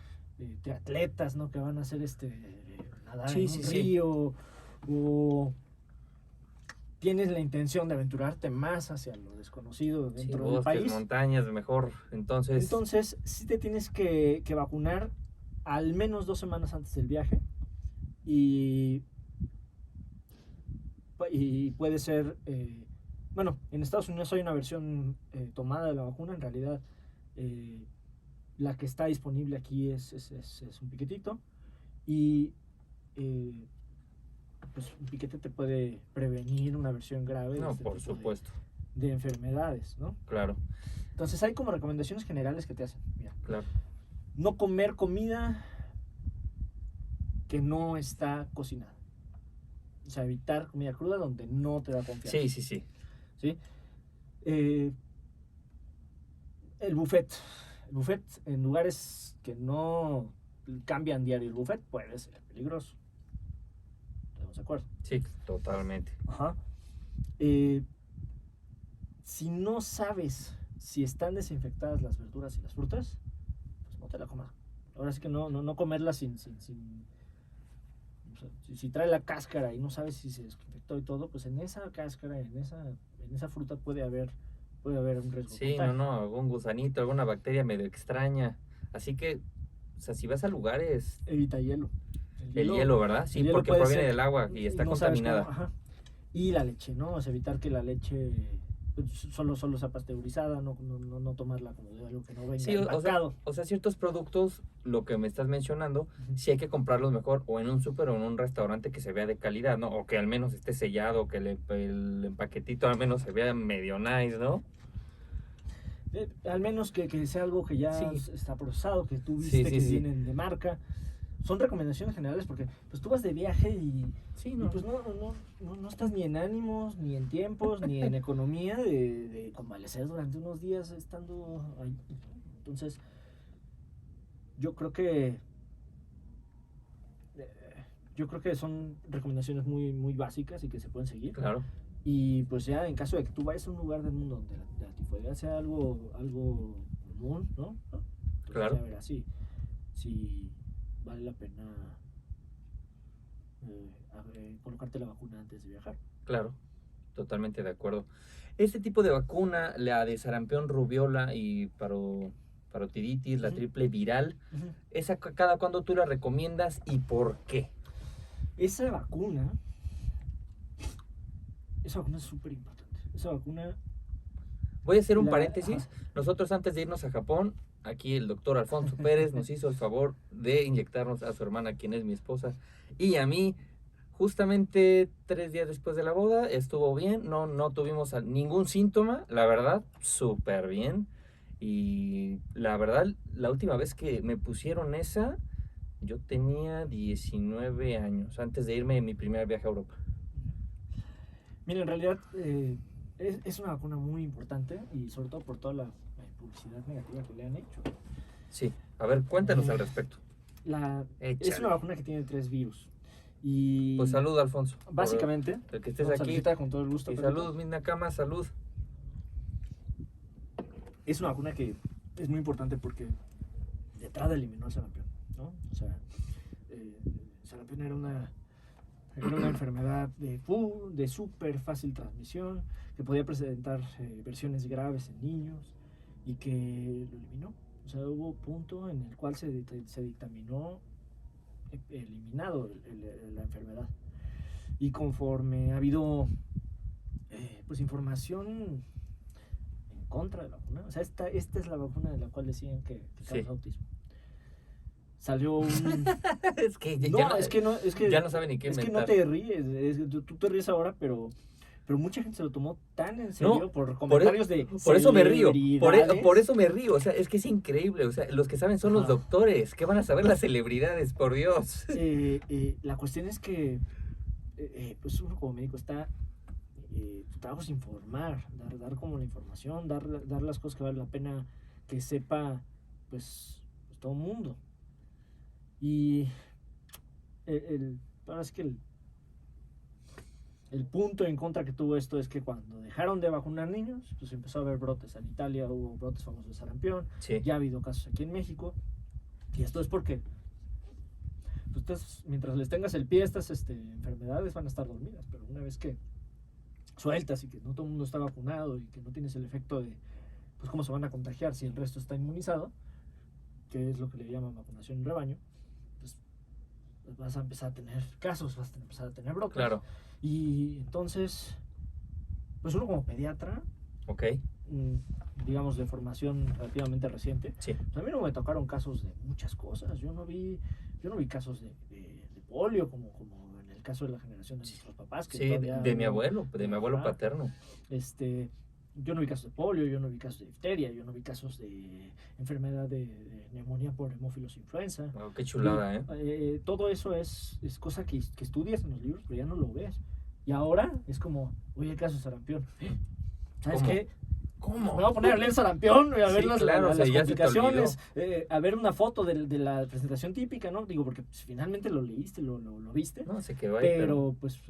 triatletas, ¿no? Que van a hacer nadar en un río, o tienes la intención de aventurarte más hacia lo desconocido dentro del país. Montañas, mejor, entonces sí te tienes que vacunar al menos 2 semanas antes del viaje y puede ser, bueno, en Estados Unidos hay una versión tomada de la vacuna, en realidad la que está disponible aquí es un piquetito. Y pues un piquete te puede prevenir una versión grave No, este por tipo supuesto. de enfermedades, ¿no? Claro, Entonces hay como recomendaciones generales que te hacen. Mira, claro. no comer comida que no está cocinada. O sea, evitar comida cruda donde no te da confianza. Sí, sí, sí. ¿Sí? Eh, el buffet. El buffet en lugares que no cambian diario el buffet puede ser peligroso. ¿Estamos de acuerdo? Sí, totalmente. Ajá. Si no sabes si están desinfectadas las verduras y las frutas, pues no te la comas. Ahora sí que no comerlas sin o sea, si trae la cáscara y no sabes si se desinfectó y todo, pues en esa cáscara, en esa fruta puede haber un riesgo de Sí, contagio. algún gusanito, alguna bacteria medio extraña. Así que, o sea, si vas a lugares, Evita hielo. el hielo, ¿verdad? Sí, el hielo porque puede proviene ser, del agua y está no sabes cómo, contaminada. ajá. Y la leche, ¿no? O sea, evitar que la leche pues, solo sea pasteurizada, no tomarla como de algo que no venga Sí, empacado. o sea, ciertos productos, lo que me estás mencionando, Ujú. sí hay que comprarlos mejor o en un súper o en un restaurante que se vea de calidad, ¿no? O que al menos esté sellado, que el empaquetito al menos se vea medio nice, ¿no? Al menos que sea algo que ya Sí, está procesado, que tú sí, viste sí, que sí. vienen de marca. Son recomendaciones generales porque pues tú vas de viaje Sí, y no. pues no estás ni en ánimos, ni en tiempos, ni en economía de convalecer durante unos días estando ahí. Entonces, yo creo que son recomendaciones muy básicas y que se pueden seguir. Claro, Y pues ya en caso de que tú vayas a un lugar del mundo donde la tifoidea sea algo común, ¿no? Entonces claro, ya verás si vale la pena colocarte la vacuna antes de viajar. claro. Totalmente de acuerdo. Este tipo de vacuna, la de sarampión, rubiola y parotiditis, la Ujú. triple viral, Ujú. ¿esa cada cuándo tú la recomiendas y por qué? Esa vacuna es súper importante. Esa vacuna, Voy a hacer un ajá, paréntesis. Nosotros antes de irnos a Japón, aquí el doctor Alfonso Pérez nos hizo el favor de inyectarnos a su hermana, quien es mi esposa, y a mí. Justamente 3 días después de la boda, estuvo bien, no tuvimos ningún síntoma, la verdad, súper bien. Y la verdad, la última vez que me pusieron esa, yo tenía 19 años, antes de irme en mi primer viaje a Europa. mira, en realidad es una vacuna muy importante y sobre todo por toda la publicidad negativa que le han hecho. Sí, a ver, cuéntanos Eh, al respecto. Es Échale. una vacuna que tiene 3 virus. Y Pues salud, Alfonso, básicamente, por el que estés no, aquí. saludcita con todo el gusto. Y Pedrito. salud, Mina Cama, salud. Es una vacuna que es muy importante porque de entrada eliminó el sarampión, ¿no? O sea, el sarampión era una enfermedad de súper fácil transmisión, que podía presentar versiones graves en niños y que lo eliminó. O sea, hubo punto en el cual se dictaminó eliminado la enfermedad. Y conforme ha habido pues información en contra de la vacuna, o sea, esta es la vacuna de la cual decían que causa Sí. autismo. Salió un... Es que ya no sabe ni qué es que inventar. no te ríes, tú te ríes ahora, pero mucha gente se lo tomó tan en serio No, por comentarios por eso me río. celebridades. Por eso me río. O sea, es que es increíble. O sea, los que saben son los Ajá. doctores. ¿Qué van a saber las celebridades? Por Dios. La cuestión es que pues uno como médico está tu trabajo es informar, dar como la información, dar las cosas que vale la pena que sepa pues todo el mundo. Y ahora es que el punto en contra que tuvo esto es que cuando dejaron de vacunar niños, pues empezó a haber brotes. En Italia hubo brotes famosos de sarampión, Sí. ya ha habido casos aquí en México. Y esto es porque pues, mientras les tengas el pie, estas enfermedades van a estar dormidas. Pero una vez que sueltas y que no todo el mundo está vacunado y que no tienes el efecto de pues cómo se van a contagiar si el resto está inmunizado, que es lo que le llaman vacunación en rebaño, pues vas a empezar a tener casos, vas a empezar a tener brotes. Claro. Y entonces, pues uno como pediatra, Ok. digamos, de formación relativamente reciente, Sí. pues a mí no me tocaron casos de muchas cosas. Yo no vi casos de polio, como en el caso de la generación de nuestros papás. Que Sí, todavía de mi no- abuelo Ajá. paterno. Yo no vi casos de polio, yo no vi casos de difteria, yo no vi casos de enfermedad de neumonía por hemófilos influenza. Wow, qué chulada, Todo eso es cosa que estudias en los libros, pero ya no lo ves. Y ahora es como, oye, el caso de sarampión. ¿Sabes ¿Cómo? qué? ¿Cómo? Me voy a poner a leer sarampión, a ver Sí, las, claro, las, o sea, las ya se te complicaciones, a ver una foto de la presentación típica, ¿no? Digo, porque pues, finalmente lo leíste, lo viste. No, se quedó ahí, Pero pues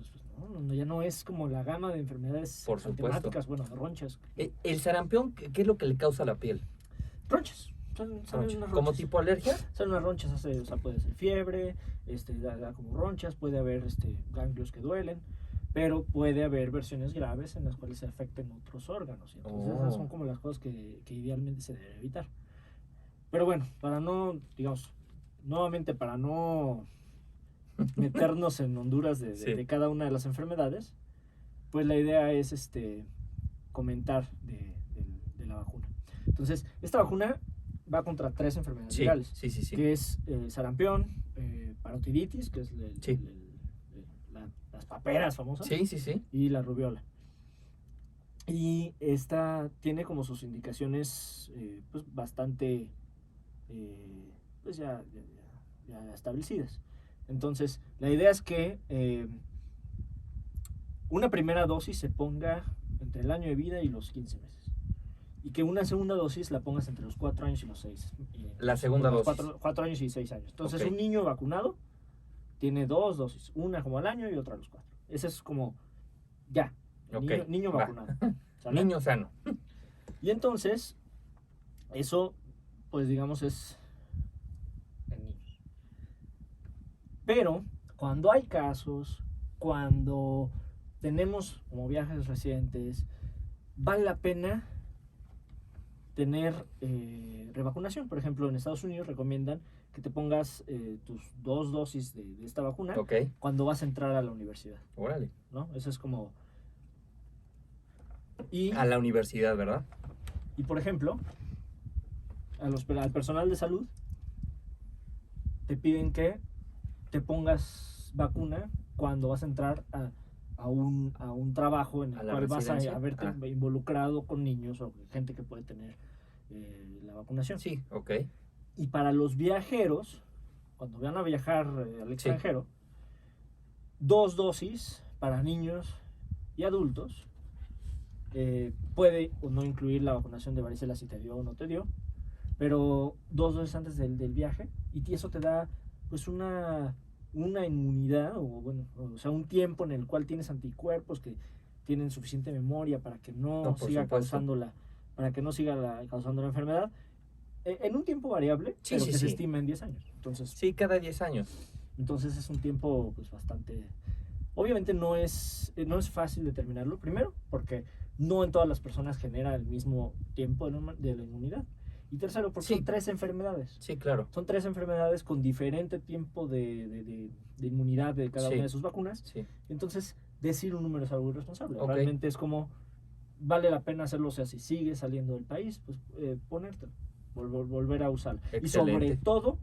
no, ya no es como la gama de enfermedades Por supuesto. antemáticas, bueno, de ronchas. ¿El sarampión qué es lo que le causa a la piel? Ronchas. Salen unas ¿Como ronchas. tipo alergia? Salen unas ronchas, o sea, puede ser fiebre, da como ronchas, puede haber ganglios que duelen, pero puede haber versiones graves en las cuales se afecten otros órganos. Y entonces esas son como las cosas que idealmente se debe evitar. Pero bueno, para no, digamos, nuevamente para no meternos en honduras de cada una de las enfermedades, pues la idea es comentar de la vacuna. Entonces, esta vacuna va contra 3 enfermedades virales, Sí. que es sarampión, parotiditis, que es las paperas famosas, Sí. y la rubiola. Y esta tiene como sus indicaciones pues bastante pues ya establecidas. Entonces, la idea es que una primera dosis se ponga entre el año de vida y los 15 meses. Y que una segunda dosis la pongas entre los 4 años y los 6. La segunda dosis. 4 años y 6 años. Entonces, Ok. un niño vacunado tiene 2 dosis. Una como al año y otra a los 4. Ese es como, ya, Ok, niño va. vacunado. ¿Sale? Niño sano. Y entonces, eso, pues digamos, es en niños. Pero, cuando hay casos, cuando tenemos como viajes recientes, vale la pena tener revacunación. Por ejemplo, en Estados Unidos recomiendan que te pongas tus 2 dosis de esta vacuna Ok, cuando vas a entrar a la universidad, órale. ¿no? Eso es como... Y, A la universidad, ¿verdad? y por ejemplo, al personal de salud te piden que te pongas vacuna cuando vas a entrar a un trabajo en ¿A el la cual vas residencia? a verte involucrado con niños o gente que puede tener la vacunación. Sí, ok. Y para los viajeros, cuando van a viajar al extranjero, 2 dosis para niños y adultos. Puede o no incluir la vacunación de varicela si te dio o no te dio, pero 2 dosis antes del viaje, y eso te da pues una inmunidad, o sea, un tiempo en el cual tienes anticuerpos que tienen suficiente memoria para que no por siga supuesto. causando la enfermedad, en un tiempo variable, Sí, pero sí, que se sí. estima en 10 años. Entonces, Sí, cada 10 años. entonces es un tiempo pues bastante... Obviamente no es fácil determinarlo, primero porque no en todas las personas genera el mismo tiempo de la inmunidad. Y tercero, porque Sí. son 3 enfermedades. Sí, claro. Son 3 enfermedades con diferente tiempo de inmunidad de cada Sí. una de sus vacunas. Sí. Entonces, decir un número es algo irresponsable. Ok. Realmente es como, vale la pena hacerlo, o sea, si sigues saliendo del país, pues ponértelo, volver a usarlo. Y sobre Excelente. todo,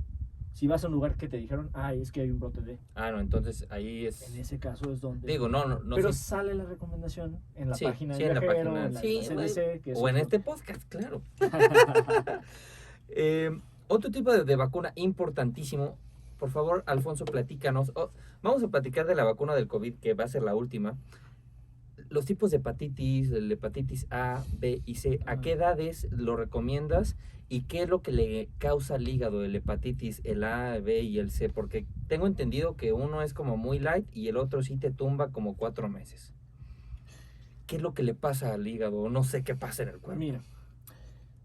si vas a un lugar que te dijeron, es que hay un brote de... Ah, no, entonces ahí es... En ese caso es donde... Digo, no pero sí. sale la recomendación en la Sí, página sí, del en la viajero, página. en la Sí, CDC, que es o en otro- este podcast, claro. Otro tipo de vacuna importantísimo. Por favor, Alfonso, platícanos. Vamos a platicar de la vacuna del COVID, que va a ser la última. Los tipos de hepatitis, la hepatitis A, B y C, ¿a qué edades lo recomiendas? ¿Y qué es lo que le causa al hígado, el hepatitis, el A, B y el C? Porque tengo entendido que uno es como muy light y el otro sí te tumba como 4 meses. ¿Qué es lo que le pasa al hígado? No sé qué pasa en el cuerpo. Mira,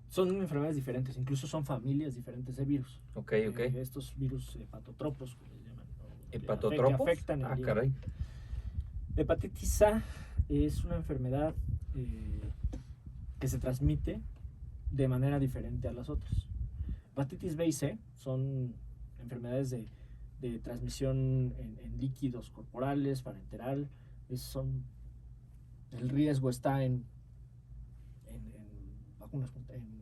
son enfermedades diferentes, incluso son familias diferentes de virus. Ok. Estos virus hepatotropos, como les llaman, ¿no? ¿Hepatotropos? Que afectan el hígado. Caray. Hepatitis A es una enfermedad que se transmite de manera diferente a las otras. Hepatitis B y C son enfermedades de transmisión en líquidos corporales, parenteral. El riesgo está en vacunas en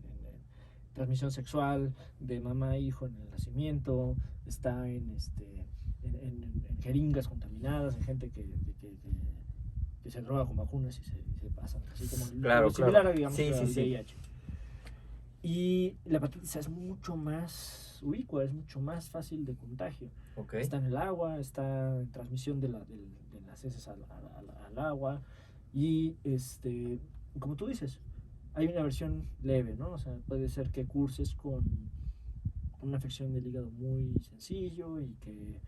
transmisión sexual de mamá a hijo en el nacimiento, está en jeringas contaminadas, en gente que se droga con vacunas y se pasan, así como Claro, similar claro. digamos, Sí, al sí, sí. VIH. Y la hepatitis A es mucho más ubicua, es mucho más fácil de contagio. Ok. Está en el agua, está en transmisión de las heces al agua. Y como tú dices, hay una versión leve, ¿no? O sea, puede ser que curses con una afección del hígado muy sencillo y que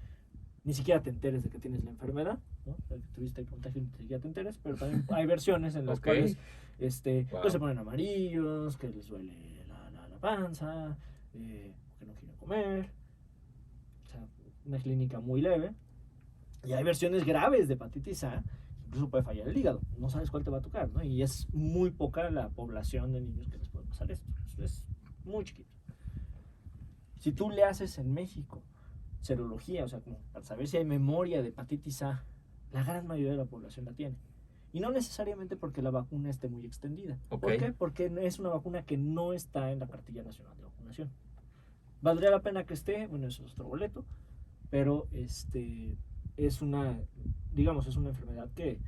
ni siquiera te enteres de que tienes la enfermedad, ¿no? O sea, que tuviste el contagio y ni siquiera te enteres, pero también hay versiones en las Ok. cuales Wow. pues se ponen amarillos, que les duele la panza, que no quieren comer, o sea, una clínica muy leve. Y hay versiones graves de hepatitis A, incluso puede fallar el hígado, no sabes cuál te va a tocar, ¿no? Y es muy poca la población de niños que les puede pasar esto, es muy chiquito. Si tú le haces en México serología, o sea, como para saber si hay memoria de hepatitis A, la gran mayoría de la población la tiene. Y no necesariamente porque la vacuna esté muy extendida. Ok. ¿Por qué? Porque es una vacuna que no está en la cartilla nacional de vacunación. Valdría la pena que esté, bueno, eso es otro boleto, pero es una, digamos, es una enfermedad que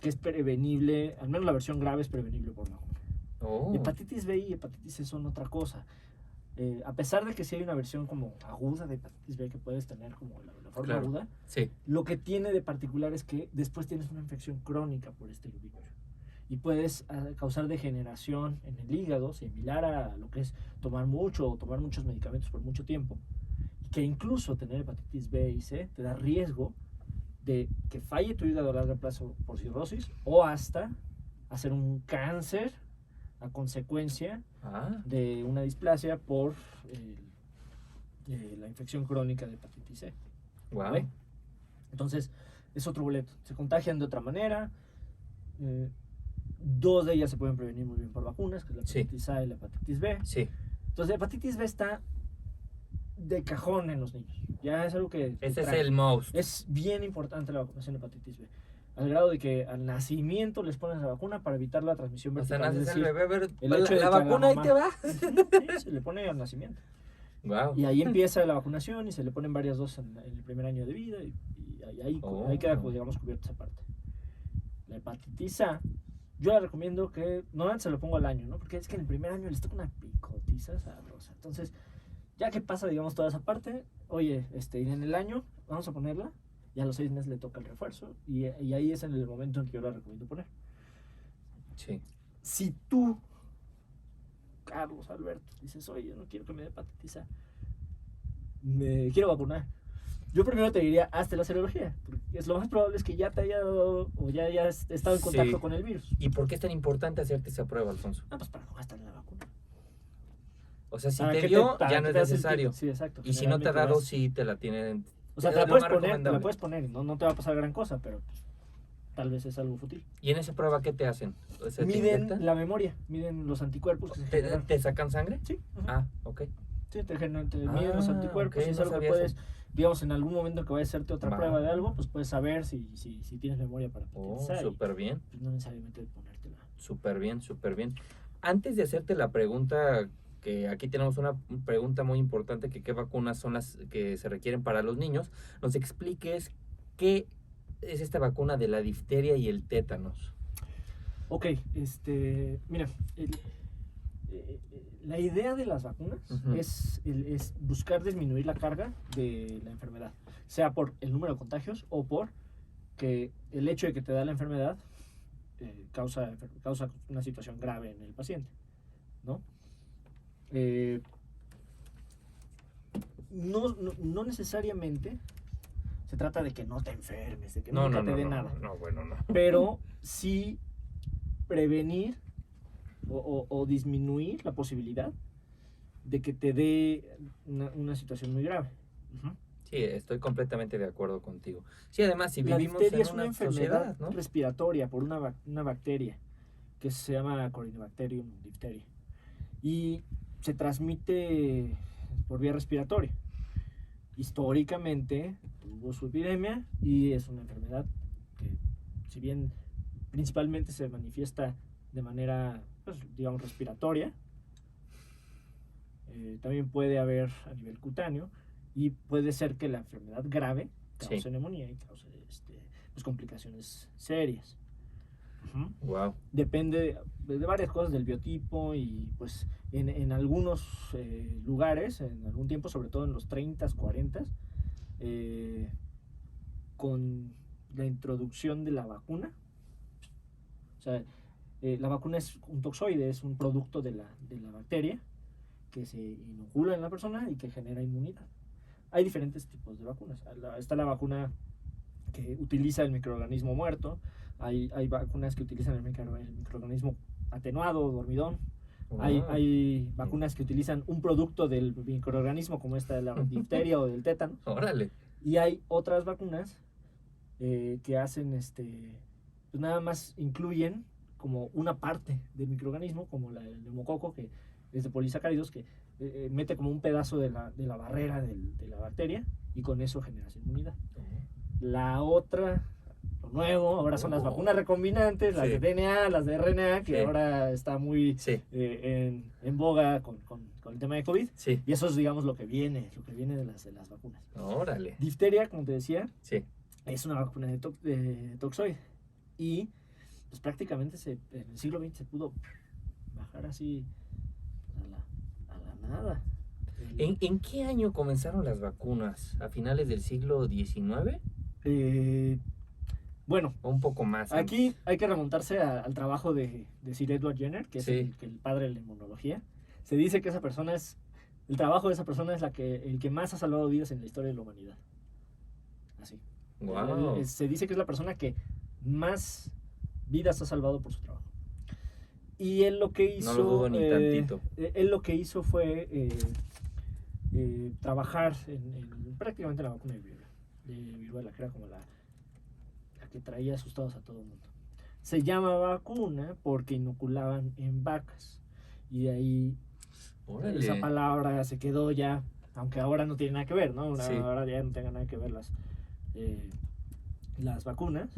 es prevenible, al menos la versión grave es prevenible por vacuna. Oh. Hepatitis B y hepatitis C son otra cosa. A pesar de que sí hay una versión como aguda de hepatitis B que puedes tener como la forma Claro. aguda, Sí. lo que tiene de particular es que después tienes una infección crónica por este ubiquio y puedes causar degeneración en el hígado, similar a lo que es tomar mucho o tomar muchos medicamentos por mucho tiempo, y que incluso tener hepatitis B y C te da riesgo de que falle tu hígado a largo plazo por cirrosis o hasta hacer un cáncer a consecuencia de una displasia por la infección crónica de hepatitis C. Wow. ¿Vale? Entonces, es otro boleto. Se contagian de otra manera. Dos de ellas se pueden prevenir muy bien por vacunas, que es la hepatitis A y la hepatitis B. Sí. Entonces, la hepatitis B está de cajón en los niños. Ya es algo que Ese es el most. es bien importante la vacunación de hepatitis B. Al grado de que al nacimiento les ponen la vacuna para evitar la transmisión O sea, vertical. naces el bebé, pero el hecho de la que vacuna ahí mamá- te va. Sí, se le pone al nacimiento. Wow. Y ahí empieza la vacunación y se le ponen varias dosis en el primer año de vida y ahí queda, digamos, cubierta esa parte. La hepatitis A, yo la recomiendo que no se lo pongo al año, ¿no? Porque es que en el primer año les toca una picotiza sabrosa. Entonces, ya que pasa, digamos, toda esa parte, oye, en el año vamos a ponerla y a los 6 meses le toca el refuerzo y ahí es en el momento en que yo la recomiendo poner. Sí. Si tú, Carlos Alberto, dices, oye, yo no quiero que me dé hepatitis A, me quiero vacunar, yo primero te diría, hazte la serología, porque es lo más probable es que ya te haya dado o ya hayas estado en contacto con el virus. ¿Y por qué es tan importante hacerte esa prueba, Alfonso? Ah, pues para no gastar en la vacuna. O sea, si Para te que dio, para ya que no es te hagas el necesario. kit. Sí, exacto. Y si no te ha Generalmente dado, vas- sí te la tienen. O sea, es te la lo puedes más poner, recomendable. y no te va a pasar gran cosa, pero pues, tal vez es algo fútil. ¿Y en esa prueba qué te hacen? O sea, ¿te Miden inyectan? la memoria, miden los anticuerpos que se generan. ¿Te sacan sangre? Sí, Ah, ok. sí, te miden los anticuerpos ok, y es no algo que sabía puedes, eso. digamos, en algún momento que vayas a hacerte otra Va. prueba de algo, pues puedes saber si tienes memoria para Oh, hepatitis A y, súper bien. pues, no necesariamente ponértela. Súper bien, súper bien. Antes de hacerte la pregunta, que aquí tenemos una pregunta muy importante, que qué vacunas son las que se requieren para los niños, nos expliques qué es esta vacuna de la difteria y el tétanos. Ok, mira, la idea de las vacunas Ujú. es buscar disminuir la carga de la enfermedad, sea por el número de contagios o por que el hecho de que te da la enfermedad causa una situación grave en el paciente, ¿no? No necesariamente se trata de que no te enfermes, de que nunca te dé nada, No, bueno, no. pero sí prevenir o disminuir la posibilidad de que te dé una situación muy grave. Uh-huh. Sí, estoy completamente de acuerdo contigo. Sí, además, si La vivimos difteria en es una una enfermedad sociedad, ¿no? respiratoria por una bacteria que se llama Corynebacterium diphtheriae y se transmite por vía respiratoria. Históricamente tuvo su epidemia y es una enfermedad que, si bien principalmente se manifiesta de manera pues, digamos, respiratoria. También puede haber a nivel cutáneo y puede ser que la enfermedad grave cause neumonía y cause pues, complicaciones serias. Wow. Depende de varias cosas del biotipo y pues en algunos lugares, en algún tiempo, sobre todo en los 30s, 40s, con la introducción de la vacuna. O sea, la vacuna es un toxoide, es un producto de la bacteria que se inocula en la persona y que genera inmunidad. Hay diferentes tipos de vacunas. Está la vacuna que utiliza el microorganismo muerto, hay vacunas que utilizan el microorganismo atenuado, dormidón. Wow. Hay vacunas que utilizan un producto del microorganismo, como esta de la difteria o del tétano. Órale. Y hay otras vacunas que hacen, pues nada más incluyen como una parte del microorganismo, como la del neumococo, que es de polisacáridos, que mete como un pedazo de la barrera de la bacteria y con eso generas inmunidad. La otra, lo nuevo, ahora son las vacunas recombinantes, las de DNA, las de RNA, que ahora está muy en boga con el tema de COVID. Sí. Y eso es, digamos, lo que viene de las vacunas. Órale. Difteria, como te decía, Sí. es una vacuna de toxoide. Y pues prácticamente en el siglo XX se pudo bajar así a la nada. ¿En qué año comenzaron las vacunas? ¿A finales del siglo XIX? Bueno, ¿O un poco más antes? aquí hay que remontarse al trabajo de Sir Edward Jenner, que es el padre de la inmunología. Se dice que el trabajo de esa persona es el que más ha salvado vidas en la historia de la humanidad. Así. Wow. Se dice que es la persona que más vidas ha salvado por su trabajo. Y él lo que hizo... No lo dudo ni tantito. Él lo que hizo fue trabajar en prácticamente la vacuna de viruela, que era como la que traía asustados a todo el mundo. Se llama vacuna porque inoculaban en vacas. Y de ahí esa palabra se quedó ya, aunque ahora no tiene nada que ver, ¿no? Ahora ya no tenga nada que ver las vacunas.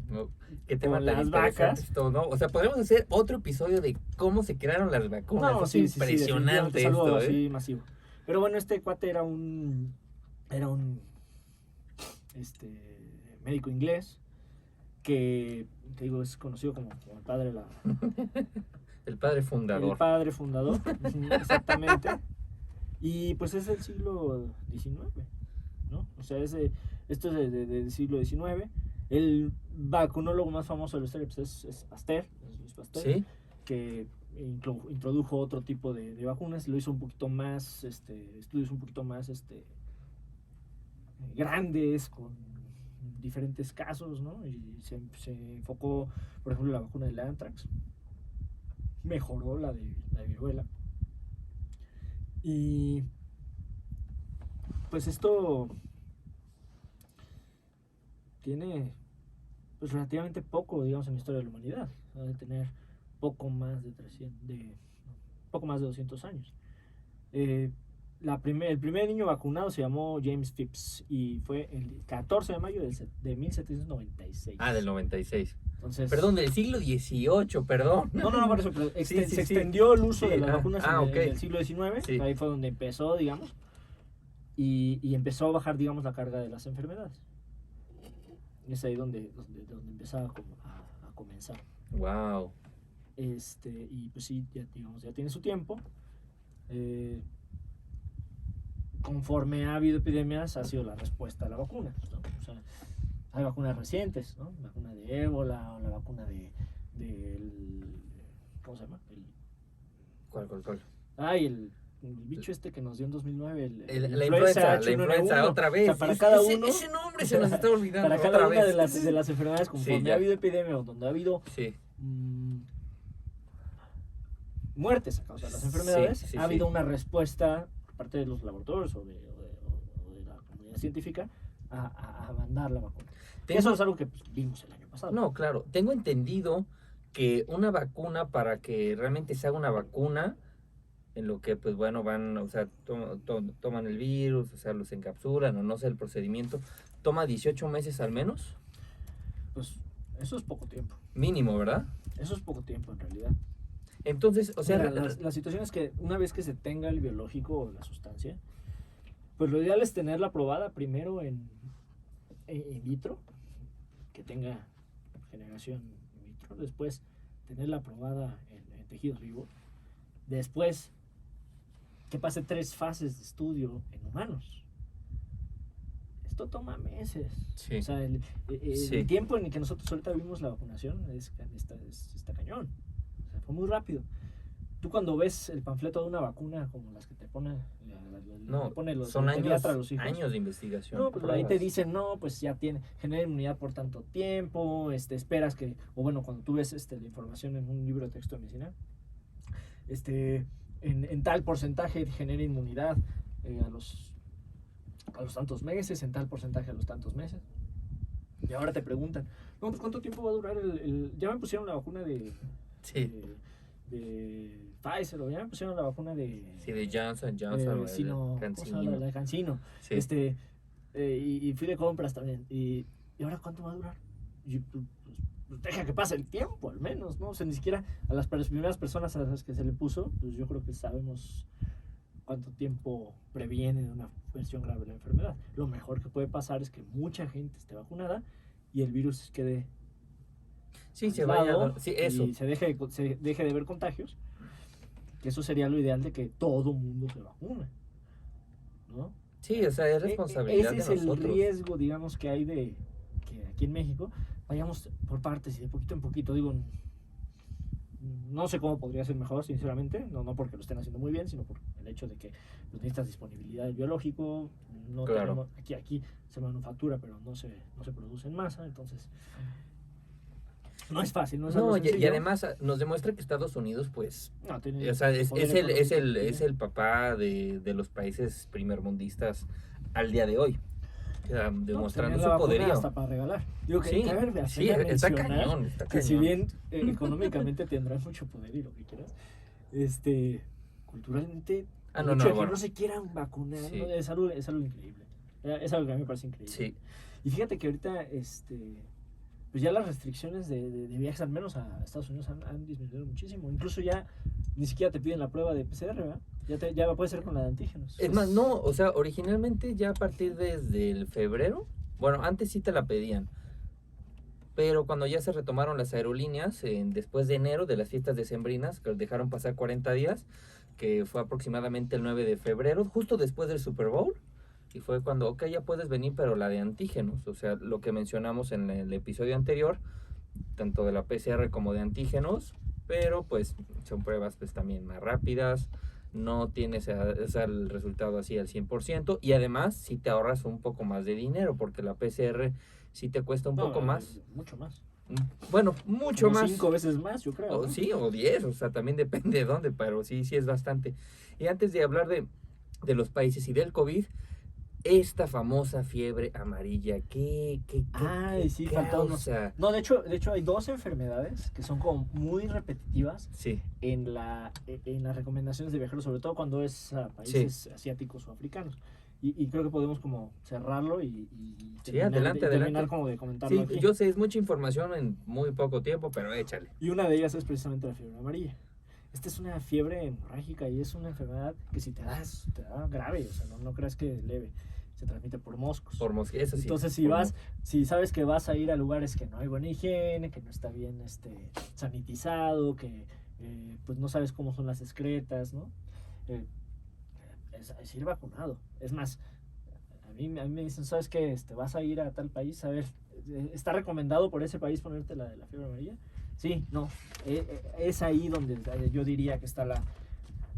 No, ¿qué tema Con tan las interesante vacas. esto, ¿no? O sea, podemos hacer otro episodio de cómo se crearon las vacunas. No, es sí, impresionante es algo esto, así masivo. Pero bueno, este cuate era un médico inglés que, te digo, es conocido como el padre de la... El padre fundador. El padre fundador, exactamente. Y pues es del siglo XIX, ¿no? O sea, esto es del siglo XIX. El vacunólogo más famoso de la historia pues es Pasteur, es Luis Pasteur, Sí. que introdujo otro tipo de vacunas, lo hizo un poquito más, estudios un poquito más grandes, con diferentes casos, ¿no? Y se enfocó, por ejemplo, la vacuna del anthrax, mejoró la de viruela. Y pues esto tiene pues relativamente poco, digamos, en la historia de la humanidad. De tener poco más de 200 años. El primer niño vacunado se llamó James Phipps y fue el 14 de mayo de 1796. Ah, del 96. Entonces, Perdón, del siglo XVIII, perdón. No, por eso, pero Sí, se extendió el uso de las vacunas en okay. el siglo XIX, Sí. ahí fue donde empezó, digamos, y empezó a bajar, digamos, la carga de las enfermedades. Y es ahí donde empezaba como a comenzar. Wow. Y pues sí, ya tiene su tiempo. Conforme ha habido epidemias, ha sido la respuesta a la vacuna, ¿no? O sea, hay vacunas recientes, ¿no? La vacuna de ébola o la vacuna ¿cómo se llama? ¿Cuál? Ay, el bicho que nos dio en 2009, La influenza H1N1. otra vez. O sea, para cada uno, ese nombre se nos está olvidando. para cada otra una vez. de las enfermedades, conforme ha habido epidemia o donde ha habido muertes a causa de las enfermedades, ha habido una respuesta por parte de los laboratorios o de la comunidad científica a mandar la vacuna. Eso es algo que vimos el año pasado. No, claro. Tengo entendido que una vacuna, para que realmente se haga una vacuna, en lo que, pues bueno, van, o sea, toman el virus, o sea, los encapsulan, o no sé el procedimiento, toma 18 meses al menos. Pues Eso es poco tiempo. Mínimo, ¿verdad? Eso es poco tiempo en realidad. Entonces, o sea, La situación es que una vez que se tenga el biológico o la sustancia, pues lo ideal es tenerla probada primero en vitro, que tenga generación in vitro, después tenerla probada en tejidos vivos, después que pase 3 fases de estudio en humanos. Esto toma meses. Sí. O sea, Sí. el tiempo en el que nosotros ahorita vimos la vacunación está cañón. O sea, fue muy rápido. Tú cuando ves el panfleto de una vacuna como las que te pone, no, pone los, son el pediatra a los años, hijos, años de investigación. no, pues ahí te pruebas. dicen, no, pues ya genera inmunidad por tanto tiempo, esperas que, o bueno, cuando tú ves la información en un libro de texto de medicina, en tal porcentaje genera inmunidad a los tantos meses, en tal porcentaje a los tantos meses. Y ahora te preguntan, no, pues ¿cuánto tiempo va a durar ya me pusieron la vacuna Sí. de Pfizer, o ya me pusieron la vacuna de... Sí, de Johnson, o Sino, de ¿cómo se llama? La de Cancino. Sí. Y fui de compras también. ¿Y ahora cuánto va a durar? Y, pues, deja que pase el tiempo, al menos, ¿no? O sea, ni siquiera a las primeras personas a las que se le puso, pues yo creo que sabemos cuánto tiempo previene de una versión grave de la enfermedad. Lo mejor que puede pasar es que mucha gente esté vacunada y el virus quede Sí, se aislado, vaya. Sí, eso. y se deje de ver contagios. Que eso sería lo ideal, de que todo mundo se vacune, ¿no? Sí, o sea, es responsabilidad Ese es de nosotros. el riesgo, digamos, que hay de que aquí en México vayamos por partes y de poquito en poquito. Digo, no sé cómo podría ser mejor, sinceramente, no porque lo estén haciendo muy bien, sino por el hecho de que pues, necesitas disponibilidad del biológico. No Claro. tenemos, aquí se manufactura, pero no se produce en masa, entonces no es fácil, no es algo No, y sencillo. además nos demuestra que Estados Unidos, pues, No, tiene o sea, es poder el, es económico, el, es el papá de los países primermundistas al día de hoy. O sea, demostrando tener su la vacuna poderío. hasta para regalar. Digo que Sí, cabe sí, pena está mencionar cañón, está que si cañón. bien económicamente tendrán mucho poder y lo que quieras, culturalmente No, mucho de que bueno. no se quieran vacunar, Sí. ¿no? Es algo increíble. Es algo que a mí me parece increíble. Sí. Y fíjate que ahorita pues ya las restricciones de viajes, al menos a Estados Unidos, han disminuido muchísimo. Incluso ya ni siquiera te piden la prueba de PCR, ¿verdad? Ya puede ser con la de antígenos. Es más, no, o sea, originalmente ya a partir desde el febrero, bueno, antes sí te la pedían, pero cuando ya se retomaron las aerolíneas, después de enero, de las fiestas decembrinas, que dejaron pasar 40 días, que fue aproximadamente el 9 de febrero, justo después del Super Bowl, y fue cuando, ok, ya puedes venir, pero la de antígenos, o sea, lo que mencionamos en el episodio anterior, tanto de la PCR como de antígenos, pero pues son pruebas pues también más rápidas, no tienes el resultado así al 100%, y además sí te ahorras un poco más de dinero, porque la PCR sí te cuesta un poco más. Mucho más. Bueno, mucho Como más. 5 veces más, yo creo. ¿no? Sí, o 10, o sea, también depende de dónde, pero sí es bastante. Y antes de hablar de los países y del COVID, esta famosa fiebre amarilla, ¿qué Ay, sí, faltó unos. causa? No, de hecho hay 2 enfermedades que son como muy repetitivas Sí, en las recomendaciones de viajeros, sobre todo cuando es a países asiáticos o africanos. Y creo que podemos como cerrarlo y Sí, adelante. terminar como de comentarlo sí, aquí. yo sé, es mucha información en muy poco tiempo, pero échale. Y una de ellas es precisamente la fiebre amarilla. Esta es una fiebre hemorrágica y es una enfermedad que si te da grave, o sea, no creas que leve. Se transmite por moscos. Eso sí. Entonces, si sabes que vas a ir a lugares que no hay buena higiene, que no está bien sanitizado, que pues no sabes cómo son las excretas, ¿no? Es ir vacunado. Es más, a mí me dicen, ¿sabes qué? Vas a ir a tal país, a ver, ¿está recomendado por ese país ponerte la de la fiebre amarilla? Sí, no. Es ahí donde yo diría que está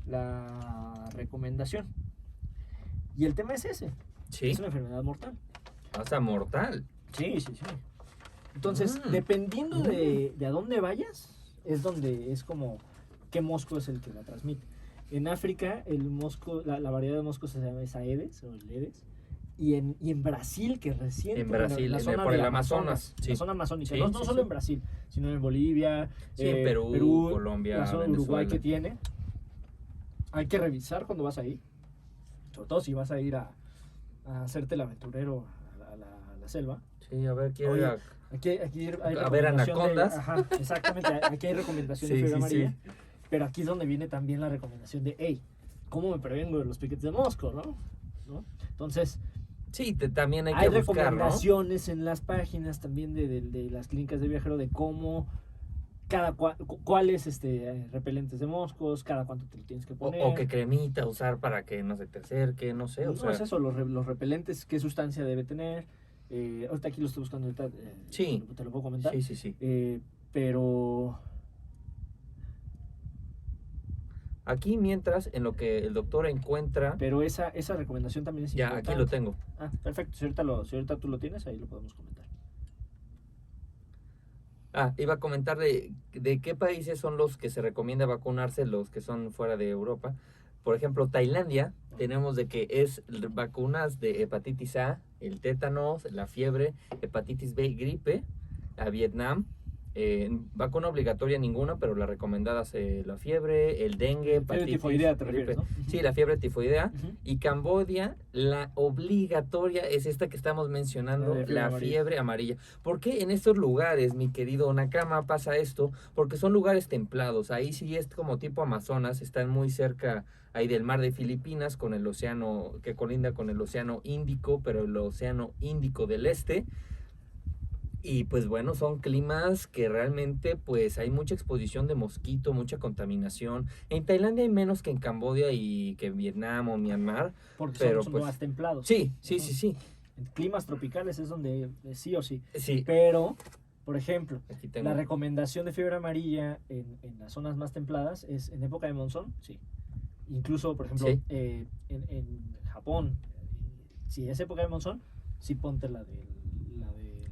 la recomendación. Y el tema es ese. Sí. Es una enfermedad mortal. Hasta mortal. Sí. Entonces, dependiendo de a dónde vayas, es donde es como qué mosco es el que la transmite. En África, el mosco, la variedad de moscos se llama Aedes o el Aedes. Y en Brasil, que recién En Brasil, por el Amazonas. Sí. La zona amazónica. Sí, no sí, solo sí. en Brasil, sino en Bolivia, Sí, en Perú, Colombia, la zona de Venezuela. Uruguay que tiene. Hay que revisar cuando vas ahí. Sobre todo si vas a ir a hacerte el aventurero a la selva. Sí, a ver, quiero Oye, ir a... Aquí hay A ver, recomendación anacondas. Ajá, exactamente. Aquí hay recomendación de Sí, fiebre sí, amarilla. sí. Pero aquí es donde viene también la recomendación de, hey, ¿cómo me prevengo de los piquetes de mosco, ¿no? Entonces, Sí, también hay hay que buscar, ¿no? recomendaciones en las páginas también de las clínicas de viajero de cómo, cuáles repelentes de moscos, cada cuánto te lo tienes que poner. O qué cremita usar para que no se te acerque, no sé, o No sea... es eso, los repelentes, qué sustancia debe tener. Ahorita aquí lo estoy buscando, ahorita Sí. te lo puedo comentar. Sí. Pero Aquí mientras, en lo que el doctor encuentra... Pero esa recomendación también es Ya, importante. aquí lo tengo. Ah, perfecto. Si ahorita tú lo tienes, ahí lo podemos comentar. Iba a comentar de qué países son los que se recomienda vacunarse, los que son fuera de Europa. Por ejemplo, Tailandia, tenemos de que es vacunas de hepatitis A, el tétanos, la fiebre, hepatitis B, gripe. A Vietnam, vacuna obligatoria ninguna, pero la recomendada es la fiebre, el dengue, Fiebre hepatitis, tifoidea te gripe. refieres, ¿no? Sí, la fiebre tifoidea. Ujú. Y Camboya, la obligatoria es esta que estamos mencionando, la fiebre amarilla. ¿Por qué en estos lugares, mi querido Nakama, pasa esto? Porque son lugares templados. Ahí sí es como tipo Amazonas, están muy cerca ahí del mar de Filipinas, con el océano, que colinda con el océano Índico, pero el océano Índico del Este. Y pues bueno, son climas que realmente pues hay mucha exposición de mosquito, mucha contaminación. En Tailandia hay menos que en Camboya y que en Vietnam o Myanmar. Porque pero son pues, más templados. Sí. En climas tropicales es donde sí o sí. Sí, Pero, por ejemplo, aquí tengo. la recomendación de fiebre amarilla en las zonas más templadas es en época de monzón, sí. Incluso, por ejemplo, Sí. En Japón, si es época de monzón, sí ponte la de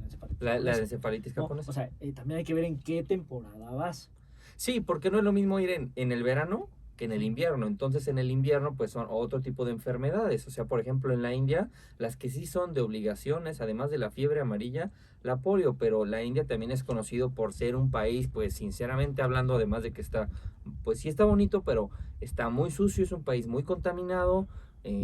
encefalitis La japonesa. de encefalitis No, japonesa. o sea, también hay que ver en qué temporada vas. Sí, porque no es lo mismo ir en el verano que en el invierno. Entonces en el invierno pues son otro tipo de enfermedades. O sea, por ejemplo en la India, las que sí son de obligaciones, además de la fiebre amarilla, la polio. Pero la India también es conocido por ser un país, pues sinceramente hablando, además de que está, pues sí está bonito, pero está muy sucio, es un país muy contaminado.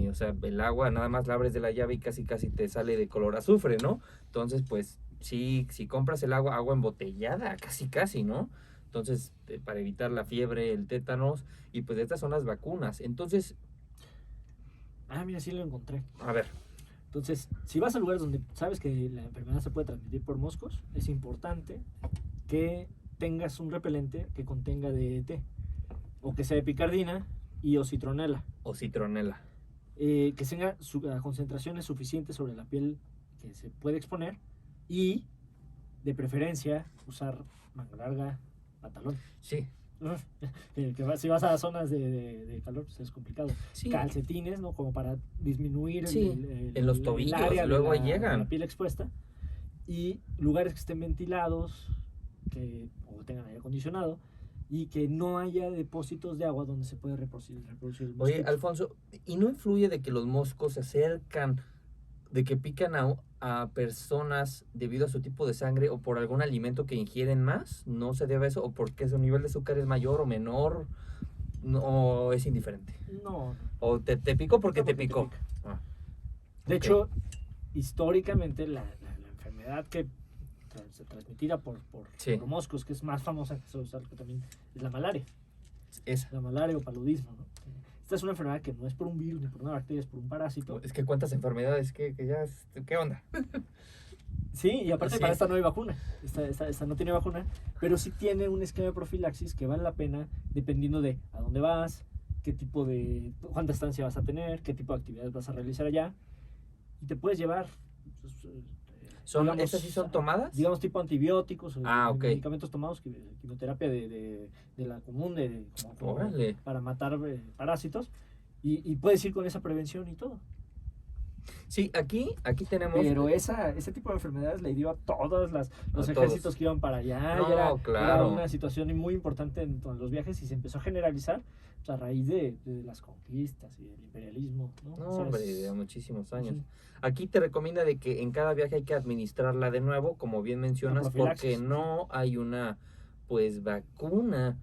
O sea, el agua nada más la abres de la llave y casi te sale de color azufre, ¿no? Entonces pues sí, si compras el agua embotellada, casi, ¿no? Entonces, para evitar la fiebre, el tétanos, y pues estas son las vacunas. Entonces, Mira, sí lo encontré. a ver, Entonces, si vas a lugares donde sabes que la enfermedad se puede transmitir por moscos, es importante que tengas un repelente que contenga DDT, o que sea de picardina y o citronela, o citronela. que tenga concentraciones suficientes sobre la piel que se puede exponer, y de preferencia usar manga larga, pantalón. Sí, Si vas a zonas de calor, pues es complicado. sí. Calcetines, ¿no? Como para disminuir Sí, en los tobillos, luego ahí llegan. la piel expuesta. Y lugares que estén ventilados, o tengan aire acondicionado, y que no haya depósitos de agua donde se puede reproducir el Oye, mosquito. Alfonso, ¿y no influye de que los moscos se acercan, de que pican a personas debido a su tipo de sangre o por algún alimento que ingieren más? ¿No se debe a eso? ¿O porque su nivel de azúcar es mayor o menor? ¿O es indiferente? No. ¿O te picó porque te Porque picó? pica. Ah, De ok. hecho, históricamente la enfermedad que se transmitida por Sí. moscos, que es más famosa que se usa, que también es la malaria. Esa. La malaria o paludismo, ¿no? Esta es una enfermedad que no es por un virus ni por una bacteria, es por un parásito. Es que cuántas enfermedades que ya... ¿Qué onda? Sí, y aparte Sí. para esta no hay vacuna. Esta no tiene vacuna, pero sí tiene un esquema de profilaxis que vale la pena dependiendo de a dónde vas, cuánta estancia vas a tener, qué tipo de actividades vas a realizar allá. Y te puedes llevar... ¿Estas sí son tomadas? Digamos tipo antibióticos o ok. medicamentos tomados, quimioterapia de la común, como Órale. para matar parásitos. Y puedes ir con esa prevención y todo. Sí, aquí tenemos... Pero ese tipo de enfermedades le dio a todos los todos. ejércitos que iban para allá. No, y era claro. una situación muy importante en los viajes y se empezó a generalizar pues, a raíz de las conquistas y del imperialismo, ¿no? No, O sea, hombre, de muchísimos años. Ujú. Aquí te recomienda de que en cada viaje hay que administrarla de nuevo, como bien mencionas, profilaxis. porque no hay una, pues, vacuna,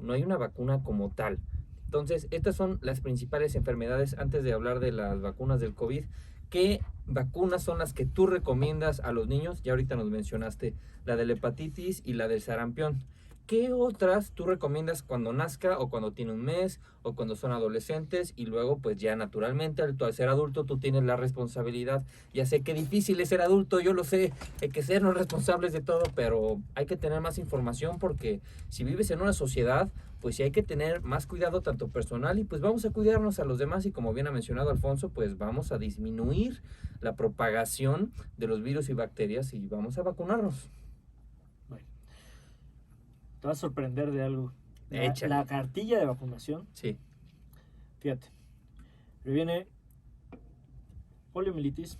no hay una vacuna como tal. Entonces, estas son las principales enfermedades, antes de hablar de las vacunas del COVID, que vacunas son las que tú recomiendas a los niños? Ya ahorita nos mencionaste la de la hepatitis y la del sarampión. ¿Qué otras tú recomiendas cuando nazca o cuando tiene un mes o cuando son adolescentes? Y luego pues ya naturalmente al ser adulto tú tienes la responsabilidad. Ya sé que difícil es ser adulto, yo lo sé, hay que sernos responsables de todo, pero hay que tener más información porque si vives en una sociedad pues sí hay que tener más cuidado tanto personal y pues vamos a cuidarnos a los demás y como bien ha mencionado Alfonso pues vamos a disminuir la propagación de los virus y bacterias y vamos a vacunarnos. Bueno, te vas a sorprender de algo. Échale. La cartilla de vacunación, Sí, fíjate, previene poliomielitis,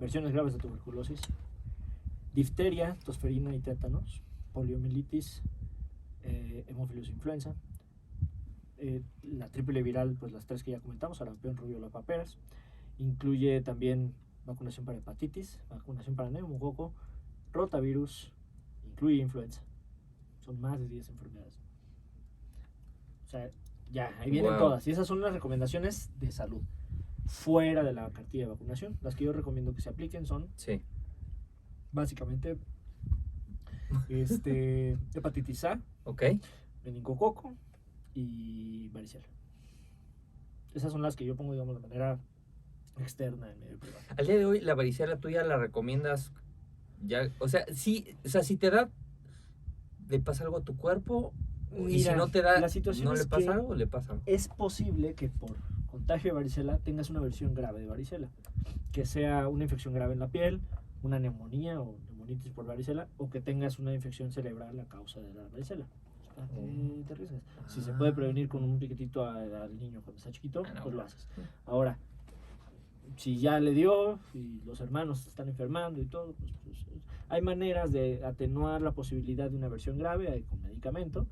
versiones graves de tuberculosis, difteria, tosferina y tétanos, poliomielitis, hemófilos influenza, la triple viral, pues las 3 que ya comentamos, sarampión, rubiola, paperas. Incluye también vacunación para hepatitis, vacunación para neumococo, rotavirus, incluye influenza. Son más de 10 enfermedades. O sea, ya, ahí vienen Wow. todas. Y esas son las recomendaciones de salud. Fuera de la cartilla de vacunación, las que yo recomiendo que se apliquen son sí. básicamente hepatitis A, Ok. meningococo y varicela. Esas son las que yo pongo, digamos, de manera externa en medio privado. Al día de hoy, la varicela tuya la recomiendas ya, o sea, si te da, ¿le pasa algo a tu cuerpo? Y Mira, si no te da, la situación ¿no es le pasa que algo o le pasa algo? es posible que por contagio de varicela tengas una versión grave de varicela, que sea una infección grave en la piel, una neumonía o neumonitis por varicela, o que tengas una infección cerebral a causa de la varicela. ¿Para qué te arriesgas? Si se puede prevenir con un piquetito al niño cuando está chiquito, no. pues lo haces. Ahora, si ya le dio y los hermanos se están enfermando y todo, pues hay maneras de atenuar la posibilidad de una versión grave con medicamento.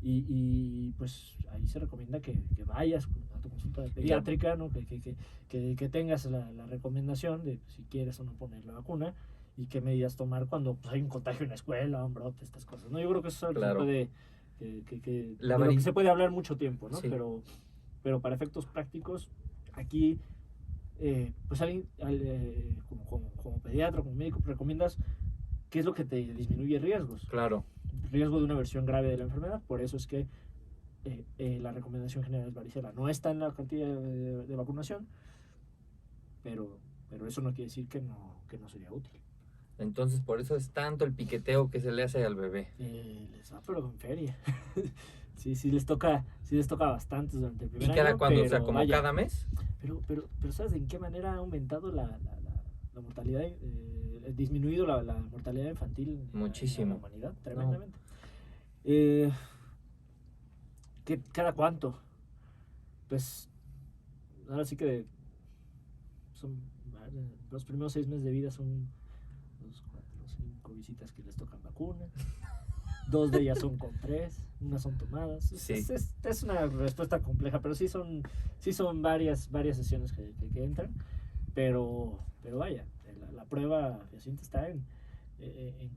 Y pues ahí se recomienda que vayas a tu consulta pediátrica, ¿no? Que tengas la recomendación de si quieres o no poner la vacuna y qué medidas tomar cuando pues, hay un contagio en la escuela, un brote, estas cosas, ¿no? Yo creo que eso es algo que se puede, de lo que se puede hablar mucho tiempo, ¿no? Sí. Pero para efectos prácticos, aquí, pues como pediatra, como médico, recomiendas qué es lo que te disminuye riesgos. Claro. Riesgo de una versión grave de la enfermedad, por eso es que la recomendación general es varicela. No está en la cartilla de vacunación, pero eso no quiere decir que no sería útil. Entonces, por eso es tanto el piqueteo que se le hace al bebé. Les va, pero en feria. sí les toca bastante durante el primer ¿Y cada año, cuándo? O sea, pero como vaya. cada mes. Pero ¿sabes en qué manera ha aumentado la mortalidad? Disminuido la mortalidad infantil Muchísimo. en la humanidad, tremendamente. ¿Qué, cada cuánto? Pues ahora sí que los primeros 6 meses de vida son 2, 4, 5 visitas que les tocan vacuna. 2 de ellas son con 3, unas son tomadas. Sí. Es una respuesta compleja, pero sí son varias sesiones que entran. Pero vaya, la prueba fehaciente está en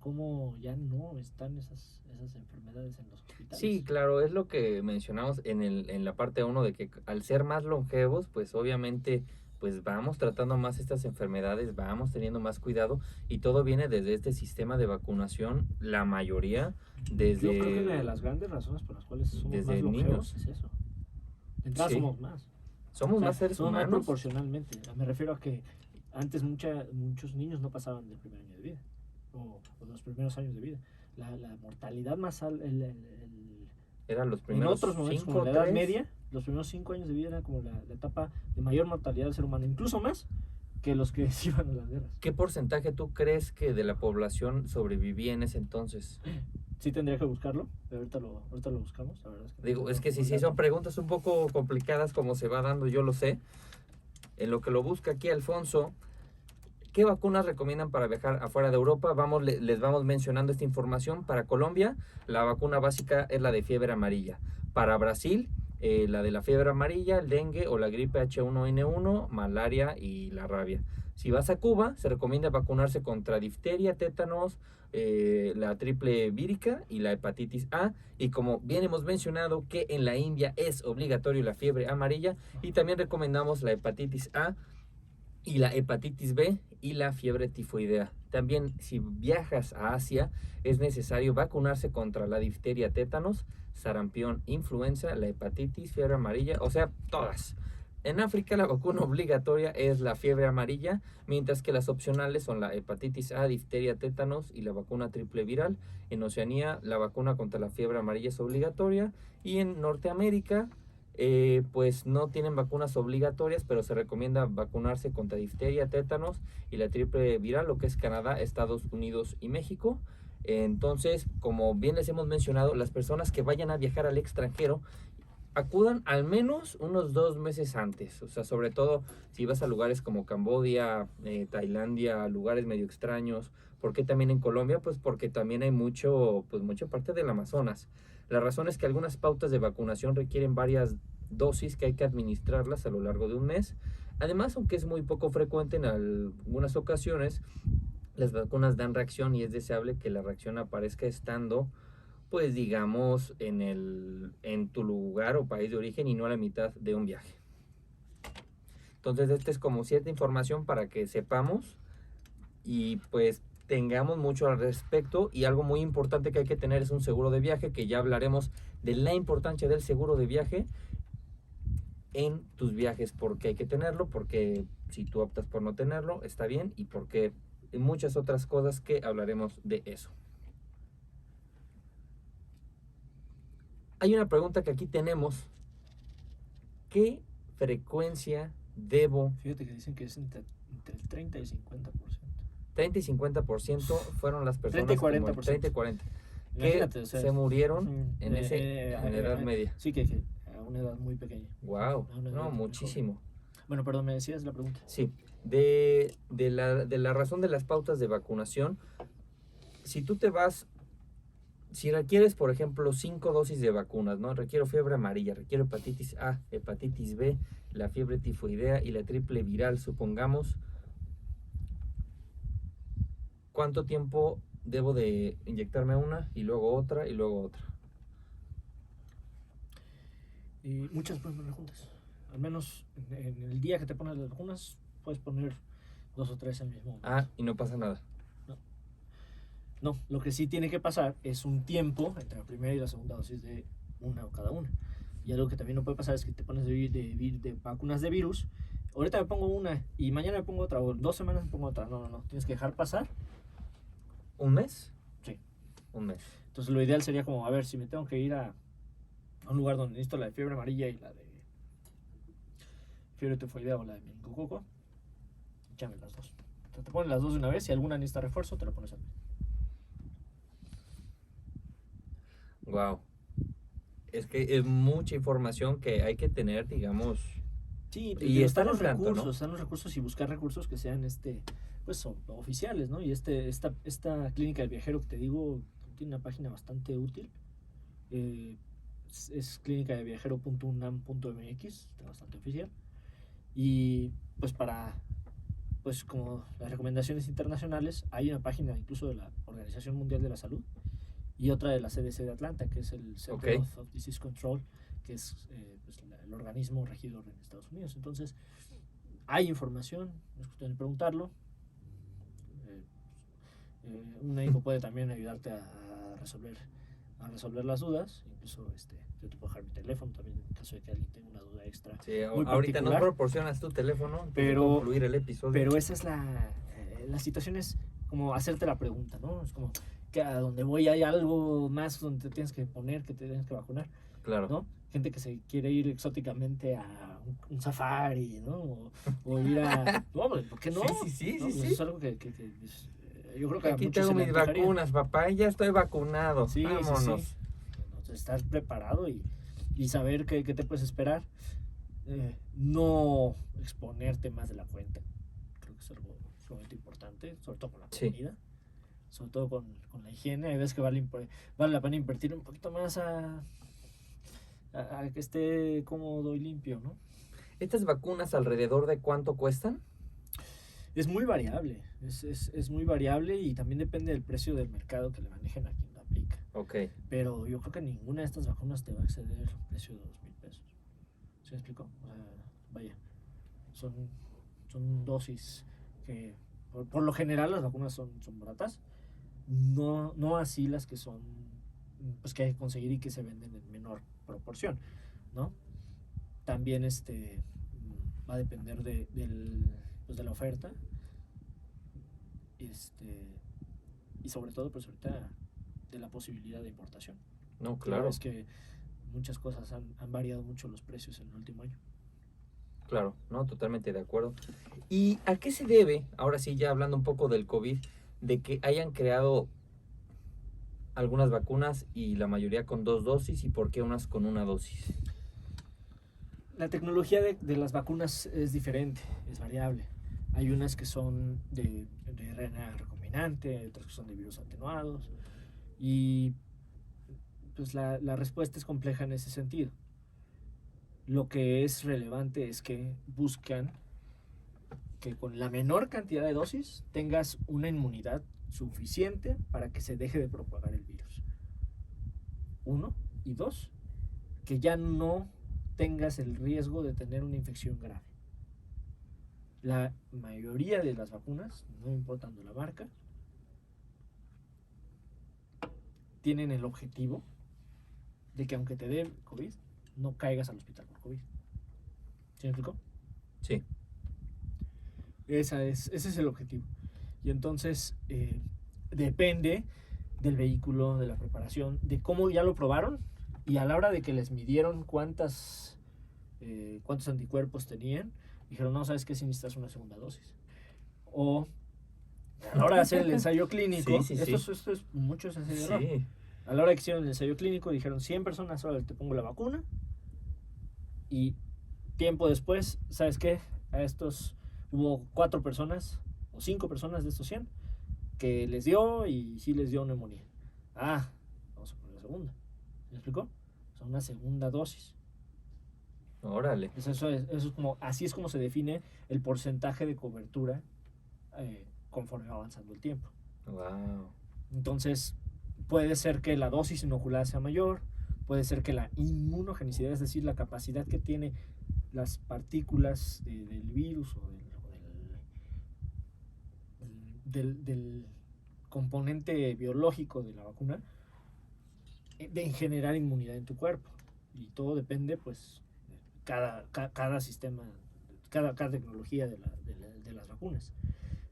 cómo ya no están esas enfermedades en los hospitales. Sí, claro, es lo que mencionamos en la parte 1 de que al ser más longevos, pues obviamente pues vamos tratando más estas enfermedades, vamos teniendo más cuidado y todo viene desde este sistema de vacunación, la mayoría desde... Yo creo que una de las grandes razones por las cuales somos desde más longevos niños. es eso. De entrada Sí. somos más. Somos más seres somos más humanos. proporcionalmente. Me refiero a que antes muchos niños no pasaban del primer año de vida o los primeros años de vida. La mortalidad más alta, Eran los en primeros otros momentos, 5 como la edad 3. media, los primeros 5 años de vida era como la etapa de mayor mortalidad del ser humano, incluso más que los que se iban a las guerras. ¿Qué porcentaje tú crees que de la población sobrevivía en ese entonces? Sí tendría que buscarlo, pero ahorita lo buscamos, la verdad es que Digo, es que sí son preguntas un poco complicadas como se va dando, yo lo sé. En lo que lo busca aquí Alfonso, ¿qué vacunas recomiendan para viajar afuera de Europa? Les vamos mencionando esta información. Para Colombia, la vacuna básica es la de fiebre amarilla. Para Brasil, la de la fiebre amarilla, el dengue o la gripe H1N1, malaria y la rabia. Si vas a Cuba, se recomienda vacunarse contra difteria, tétanos, la triple vírica y la hepatitis A. Y como bien hemos mencionado que en la India es obligatorio la fiebre amarilla y también recomendamos la hepatitis A y la hepatitis B y la fiebre tifoidea. También si viajas a Asia es necesario vacunarse contra la difteria, tétanos, sarampión, influenza, la hepatitis, fiebre amarilla, o sea, todas. En África la vacuna obligatoria es la fiebre amarilla, mientras que las opcionales son la hepatitis A, difteria, tétanos y la vacuna triple viral. En Oceanía la vacuna contra la fiebre amarilla es obligatoria y en Norteamérica pues no tienen vacunas obligatorias, pero se recomienda vacunarse contra difteria, tétanos y la triple viral, lo que es Canadá, Estados Unidos y México. Entonces, como bien les hemos mencionado, las personas que vayan a viajar al extranjero acudan al menos unos 2 meses antes, o sea, sobre todo si vas a lugares como Camboya, Tailandia, lugares medio extraños. ¿Por qué también en Colombia? Pues porque también hay mucha parte del Amazonas. La razón es que algunas pautas de vacunación requieren varias dosis que hay que administrarlas a lo largo de un mes. Además, aunque es muy poco frecuente en algunas ocasiones, las vacunas dan reacción y es deseable que la reacción aparezca estando, pues digamos, en tu lugar o país de origen y no a la mitad de un viaje. Entonces, esta es como cierta información para que sepamos y pues tengamos mucho al respecto. Y algo muy importante que hay que tener es un seguro de viaje, que ya hablaremos de la importancia del seguro de viaje en tus viajes, porque hay que tenerlo, porque si tú optas por no tenerlo, está bien, y porque muchas otras cosas que hablaremos de eso. Hay una pregunta que aquí tenemos. ¿Qué frecuencia debo? Fíjate que dicen que es entre el 30 y el 50%. 30 y 50% fueron las personas 30 y 40%. 30 y 40 que Imagínate, o sea, se murieron en la edad eh, media. Sí, que a una edad muy pequeña. Wow, A una edad no, muy muchísimo. joven. Bueno, perdón, me decías la pregunta. Sí, de la razón de las pautas de vacunación, si tú te vas, si requieres, por ejemplo, 5 dosis de vacunas, ¿no? Requiero fiebre amarilla, requiero hepatitis A, hepatitis B, la fiebre tifoidea y la triple viral, supongamos. ¿Cuánto tiempo debo de inyectarme una y luego otra y luego otra? Y muchas pueden poner juntas. Al menos en el día que te pones las vacunas, puedes poner 2 o 3 al mismo momento. Ah, y no pasa nada. No, lo que sí tiene que pasar es un tiempo entre la primera y la segunda dosis de una o cada una. Y algo que también no puede pasar es que te pones de vacunas de virus. Ahorita me pongo una y mañana me pongo otra, o en 2 semanas me pongo otra. No. Tienes que dejar pasar. ¿Un mes? Sí. Un mes. Entonces lo ideal sería como, a ver, si me tengo que ir a un lugar donde necesito la de fiebre amarilla y la de fiebre tifoidea o la de meningococo, échame las dos. Entonces te pones las dos de una vez. Si alguna necesita refuerzo, te la pones al mes. Wow. Es que es mucha información que hay que tener, digamos. Sí, y están estar los al tanto, recursos, ¿no? están los recursos y buscar recursos que sean pues oficiales, ¿no? Y esta clínica del viajero que te digo tiene una página bastante útil. Es clínicadeviajero.unam.mx, está bastante oficial. Y pues como las recomendaciones internacionales, hay una página incluso de la Organización Mundial de la Salud y otra de la CDC de Atlanta, que es el Center of Disease Control, que es pues el organismo regido en Estados Unidos. Entonces, hay información, no es cuestión de preguntarlo. Un médico puede también ayudarte a resolver las dudas. Incluso yo te puedo dejar mi teléfono también en caso de que alguien tenga una duda extra. Sí, ahorita nos proporcionas tu teléfono para concluir el episodio. Pero esa es la situación, es como hacerte la pregunta, ¿no? Es como que a donde voy hay algo más donde te tienes que poner, que te tienes que vacunar. Claro. ¿No? Gente que se quiere ir exóticamente a un safari, ¿no? O ir a... No, ¿por qué no? Sí. ¿No? Pues es algo que yo creo que aquí tengo mis vacunas, papá, y ya estoy vacunado. Sí, vámonos. Sí. Entonces, estar preparado y saber qué te puedes esperar. No exponerte más de la cuenta. Creo que es algo sumamente importante, sobre todo con la comida. Sobre todo con la higiene. Hay veces que vale la pena invertir un poquito más a que esté cómodo y limpio, ¿no? ¿Estas vacunas alrededor de cuánto cuestan? Es muy variable, es muy variable y también depende del precio del mercado que le manejen a quien lo aplica. Ok. Pero yo creo que ninguna de estas vacunas te va a exceder el precio de $2,000. ¿Sí me explico? O sea, vaya, son son dosis que, por lo general, las vacunas son baratas. No así las que son, pues que hay que conseguir y que se venden en menor proporción, ¿no? También va a depender pues de la oferta, y sobre todo, pues ahorita, de la posibilidad de importación. No, claro. Es que muchas cosas han variado mucho los precios en el último año. Claro, no, totalmente de acuerdo. ¿Y a qué se debe, ahora sí, ya hablando un poco del COVID, de que hayan creado algunas vacunas y la mayoría con 2 dosis y por qué unas con 1 dosis? La tecnología de las vacunas es diferente, es variable. Hay unas que son de RNA recombinante, otras que son de virus atenuados, y pues la respuesta es compleja en ese sentido. Lo que es relevante es que buscan que con la menor cantidad de dosis tengas una inmunidad suficiente para que se deje de propagar el virus. 1, y 2, que ya no tengas el riesgo de tener una infección grave. La mayoría de las vacunas, no importando la marca, tienen el objetivo de que aunque te dé COVID, no caigas al hospital por COVID. ¿Sí me explicó? Sí. Ese es el objetivo. Y entonces depende del vehículo, de la preparación, de cómo ya lo probaron, y a la hora de que les midieron cuántos anticuerpos tenían, dijeron, no, ¿sabes qué? Si necesitas una segunda dosis. O a la hora de hacer el ensayo clínico, esto es mucho ese error. Sí. A la hora de que hicieron el ensayo clínico, dijeron 100 personas, ahora te pongo la vacuna, y tiempo después, ¿sabes qué? A estos hubo 4 personas o 5 personas de estos 100 que les dio y sí les dio neumonía. Vamos a poner la segunda. ¿Me explicó? O sea, una segunda dosis. Órale. Pues eso es como, así es como se define el porcentaje de cobertura conforme va avanzando el tiempo. Wow. Entonces, puede ser que la dosis inoculada sea mayor, puede ser que la inmunogenicidad, es decir, la capacidad que tiene las partículas del virus o del componente biológico de la vacuna, de generar inmunidad en tu cuerpo. Y todo depende, pues, de cada sistema, cada tecnología de las vacunas.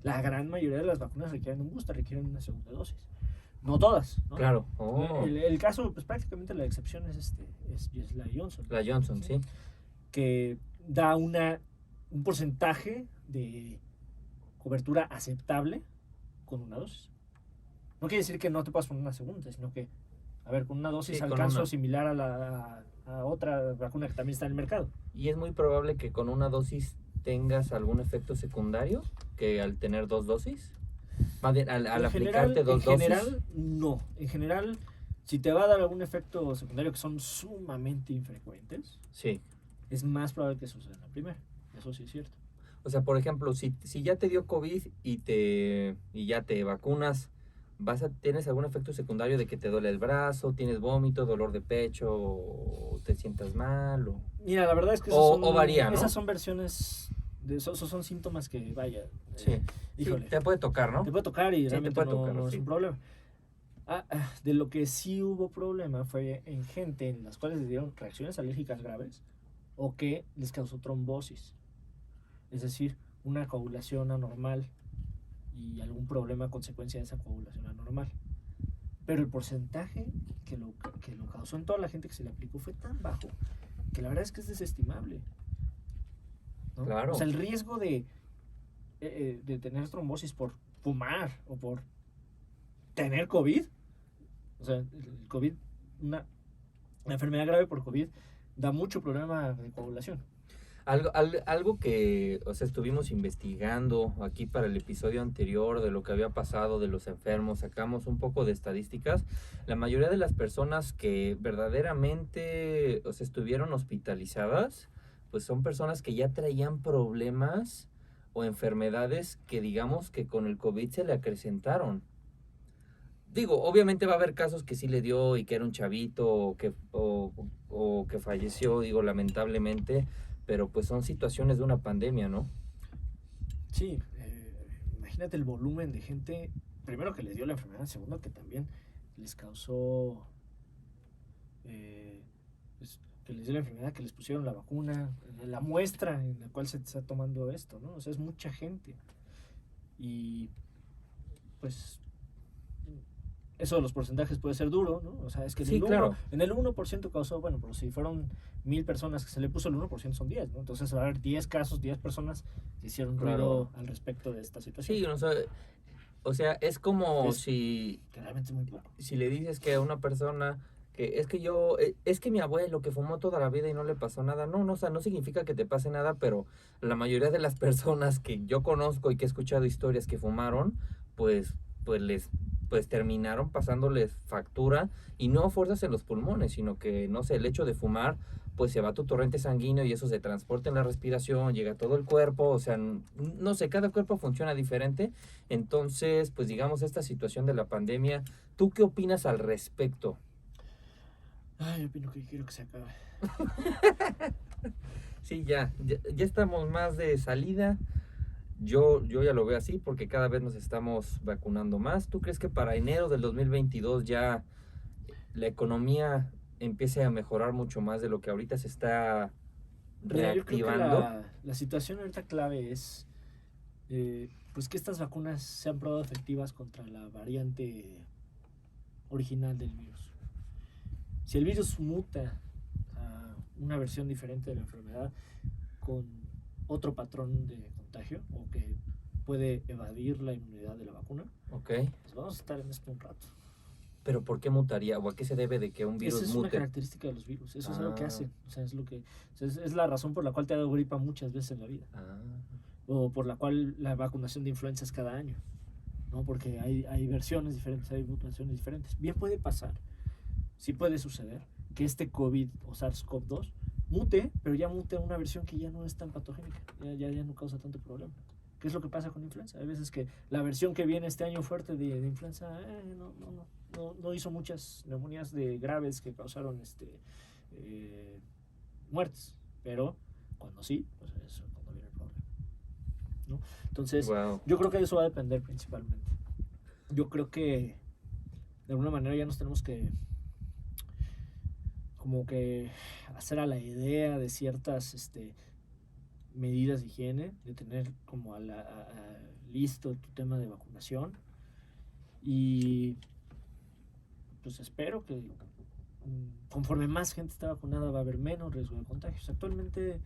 La gran mayoría de las vacunas requieren un booster, requieren una segunda dosis. No todas, ¿no? Claro. El caso, pues prácticamente la excepción es la Johnson. La Johnson, sí. Que da un porcentaje de cobertura aceptable con una dosis. No quiere decir que no te puedas poner una segunda, sino que, a ver, con una dosis alcanzo similar a otra vacuna que también está en el mercado. Y es muy probable que con una dosis tengas algún efecto secundario que al tener 2 dosis. Al aplicarte 2 dosis. En general, no. En general, si te va a dar algún efecto secundario que son sumamente infrecuentes, sí, es más probable que suceda en la primera. Eso sí es cierto. O sea, por ejemplo, si ya te dio COVID y ya te vacunas, ¿tienes algún efecto secundario de que te duele el brazo, tienes vómito, dolor de pecho, o te sientas mal? Mira, la verdad es que varía, ¿no? esas son versiones, esos son síntomas que, vaya, sí. Híjole, sí, te puede tocar, ¿no? Te puede tocar y realmente no sí. es un problema. De lo que sí hubo problema fue en gente en las cuales les dieron reacciones alérgicas graves o que les causó trombosis. Es decir, una coagulación anormal y algún problema a consecuencia de esa coagulación anormal. Pero el porcentaje que lo causó en toda la gente que se le aplicó fue tan bajo que la verdad es que es desestimable, ¿no? Claro. O sea, el riesgo de tener trombosis por fumar o por tener COVID, o sea, el COVID, una enfermedad grave por COVID, da mucho problema de coagulación. Algo que, o sea, estuvimos investigando aquí para el episodio anterior de lo que había pasado de los enfermos, sacamos un poco de estadísticas. La mayoría de las personas que verdaderamente, o sea, estuvieron hospitalizadas, pues son personas que ya traían problemas o enfermedades que digamos que con el COVID se le acrecentaron. Digo, obviamente va a haber casos que sí le dio y que era un chavito o que falleció, digo, lamentablemente, pero pues son situaciones de una pandemia, ¿no? Sí, imagínate el volumen de gente, primero que les dio la enfermedad, segundo que también les causó, pues, que les dio la enfermedad, que les pusieron la vacuna, la muestra en la cual se está tomando esto, ¿no? O sea, es mucha gente. Y pues eso de los porcentajes puede ser duro, ¿no? O sea, es que Sí, claro. en el 1% causó, bueno, pero si fueron 1000 personas que se le puso el 1% son 10, ¿no? Entonces va a haber 10 casos, 10 personas que hicieron ruido al respecto de esta situación. Sí, o sea, es como Es- si Que realmente es muy poco. si le dices que a una persona que es que mi abuelo que fumó toda la vida y no le pasó nada, no, o sea, no significa que te pase nada, pero la mayoría de las personas que yo conozco y que he escuchado historias que fumaron, pues, pues terminaron pasándoles factura y no fuerzas en los pulmones, sino que, no sé, el hecho de fumar, pues se va tu torrente sanguíneo y eso se transporta en la respiración, llega a todo el cuerpo, o sea, no sé, cada cuerpo funciona diferente, entonces, pues digamos, esta situación de la pandemia, ¿tú qué opinas al respecto? Ay, yo opino que quiero que se acabe. Sí, ya estamos más de salida. Yo ya lo veo así porque cada vez nos estamos vacunando más. ¿Tú crees que para enero del 2022 ya la economía empiece a mejorar mucho más de lo que ahorita se está Mira, yo creo que reactivando? la situación ahorita clave es pues que estas vacunas se han probado efectivas contra la variante original del virus. Si el virus muta a una versión diferente de la enfermedad con otro patrón de contagio o que puede evadir la inmunidad de la vacuna, Ok, pues vamos a estar en esto un rato. pero ¿por qué mutaría? ¿O a qué se debe de que un Esa virus es una mute? característica de los virus, eso es algo que Ah, hacen, o sea, es lo que, o sea, es la razón por la cual te ha dado gripa muchas veces en la vida, ah, o por la cual la vacunación de influenza es cada año, ¿no? Porque hay versiones diferentes, hay mutaciones diferentes. Bien puede pasar, sí puede suceder, que este COVID o SARS-CoV-2 mute, pero ya mute a una versión que ya no es tan patogénica, ya no causa tanto problema. ¿Qué es lo que pasa con influenza? Hay veces que la versión que viene este año fuerte de influenza no hizo muchas neumonías graves que causaron muertes, pero cuando sí, pues es cuando viene el problema, ¿no? Entonces, wow. yo creo que eso va a depender principalmente. Yo creo que de alguna manera ya nos tenemos que como que hacer a la idea de ciertas medidas de higiene, de tener como listo tu tema de vacunación y pues espero que conforme más gente está vacunada va a haber menos riesgo de contagios. Actualmente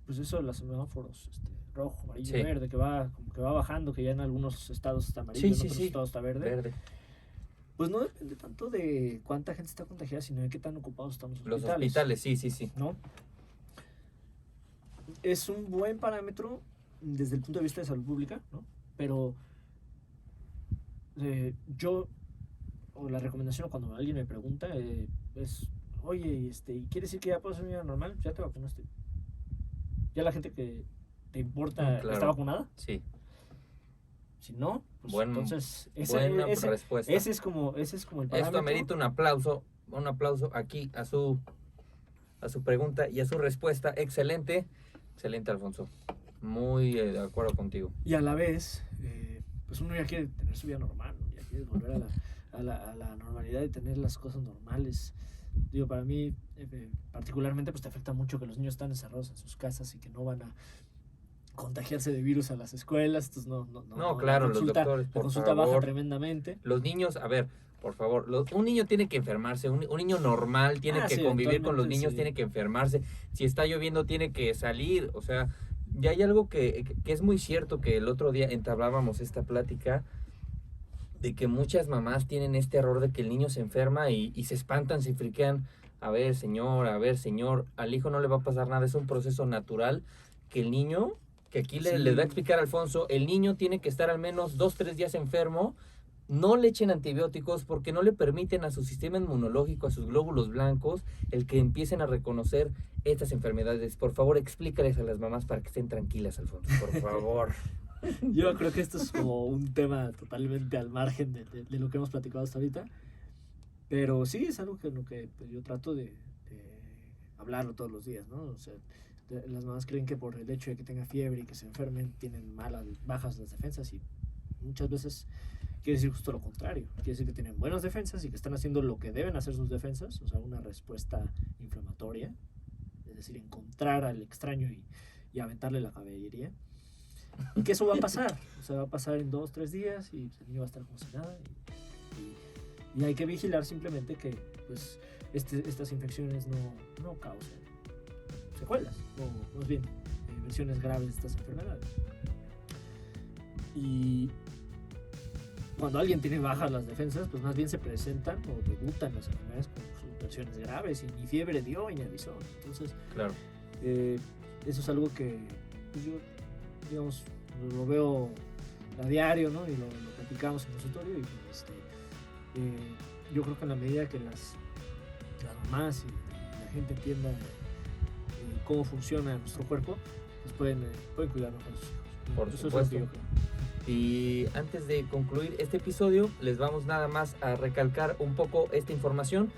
pues eso de los semáforos rojo, amarillo, Sí, verde, como que va bajando, que ya en algunos estados está amarillo, sí, en sí, otros sí. estados está verde. Verde. Pues no depende tanto de cuánta gente está contagiada, sino de qué tan ocupados están los Los hospitales. hospitales, sí, sí, sí. ¿No? Es un buen parámetro desde el punto de vista de salud pública, ¿no? Pero yo, o la recomendación cuando alguien me pregunta es, oye, ¿y quiere decir que ya puedo hacer mi vida normal? Ya te vacunaste. Ya la gente que te importa está Claro, vacunada. sí. Si no, pues Buen, entonces buena respuesta. ese es como el parámetro. Esto amerita un aplauso aquí a su pregunta y a su respuesta. Excelente, excelente, Alfonso. Muy de acuerdo contigo. Y a la vez, pues uno ya quiere tener su vida normal, ¿no? Ya quiere volver a la normalidad y tener las cosas normales. Digo, para mí, particularmente, pues te afecta mucho que los niños están encerrados en sus casas y que no van a contagiarse de virus a las escuelas. Entonces, No, claro, los doctores, la por consulta baja favor. tremendamente. Los niños, a ver, por favor, un niño tiene que enfermarse, un niño normal tiene que Sí, convivir con los eventualmente, niños, sí. tiene que enfermarse. Si está lloviendo, tiene que salir. O sea, ya hay algo que es muy cierto, que el otro día entablábamos esta plática de que muchas mamás tienen este error de que el niño se enferma y se espantan, se friquean. A ver, señor, al hijo no le va a pasar nada, es un proceso natural que el niño, que aquí Sí. les va a explicar Alfonso, el niño tiene que estar al menos 2-3 días enfermo, no le echen antibióticos porque no le permiten a su sistema inmunológico, a sus glóbulos blancos, el que empiecen a reconocer estas enfermedades. Por favor, explícales a las mamás para que estén tranquilas, Alfonso, por favor. Yo creo que esto es como un tema totalmente al margen de lo que hemos platicado hasta ahorita. Pero sí, es algo que lo que pues, yo trato de hablarlo todos los días, ¿no? O sea, las mamás creen que por el hecho de que tenga fiebre y que se enfermen tienen bajas las defensas, y muchas veces quiere decir justo lo contrario. Quiere decir que tienen buenas defensas y que están haciendo lo que deben hacer sus defensas, o sea, una respuesta inflamatoria, es decir, encontrar al extraño y aventarle la caballería. Y que eso va a pasar, o sea, va a pasar en 2-3 días y el niño va a estar como si nada. Y hay que vigilar simplemente que pues, estas infecciones no causen secuelas, o más bien versiones graves de estas enfermedades. Y cuando alguien tiene bajas las defensas, pues más bien se presentan o debutan las enfermedades con sus versiones graves, y ni fiebre dio y ni avisó. Entonces, Claro. Eso es algo que pues yo, digamos, lo veo a diario, ¿no? Y lo platicamos en el consultorio, y pues, yo creo que en la medida que las mamás y la gente entienda cómo funciona nuestro cuerpo, pues pueden cuidar mejor a sus hijos. Por Eso es lo supuesto. que yo creo. Y antes de concluir este episodio, les vamos nada más a recalcar un poco esta información.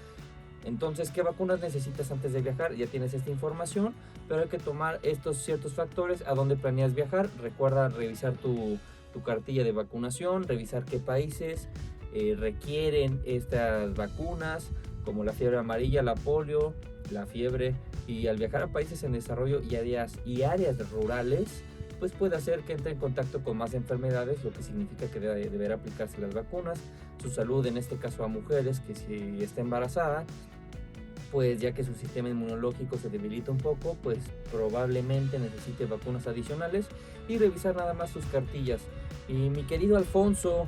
Entonces, ¿qué vacunas necesitas antes de viajar? Ya tienes esta información, pero hay que tomar estos ciertos factores. ¿A dónde planeas viajar? Recuerda revisar tu cartilla de vacunación, revisar qué países requieren estas vacunas, como la fiebre amarilla, la polio, la fiebre. Y al viajar a países en desarrollo y áreas rurales, pues puede hacer que entre en contacto con más enfermedades, lo que significa que deberá aplicarse las vacunas. Su salud, en este caso a mujeres que si está embarazada, pues ya que su sistema inmunológico se debilita un poco, pues probablemente necesite vacunas adicionales, y revisar nada más sus cartillas. Y mi querido Alfonso,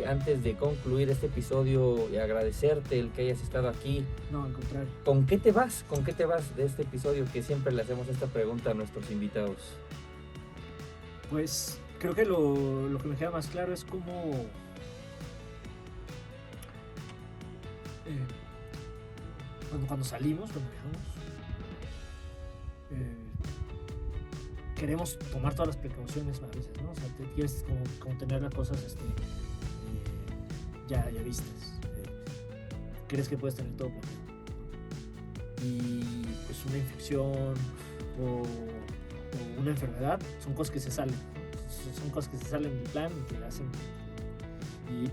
antes de concluir este episodio y agradecerte el que hayas estado aquí, No, al contrario. ¿con qué te vas? ¿Con qué te vas de este episodio? Que siempre le hacemos esta pregunta a nuestros invitados. Pues creo que lo que me queda más claro es cómo cuando salimos, cuando viajamos, queremos tomar todas las precauciones a veces, ¿no? O sea, te quieres como tener las cosas ya vistas. Crees que puedes tener todo planeado. Y pues una infección o una enfermedad son cosas que se salen, ¿no? Son cosas que se salen del plan y que hacen. Y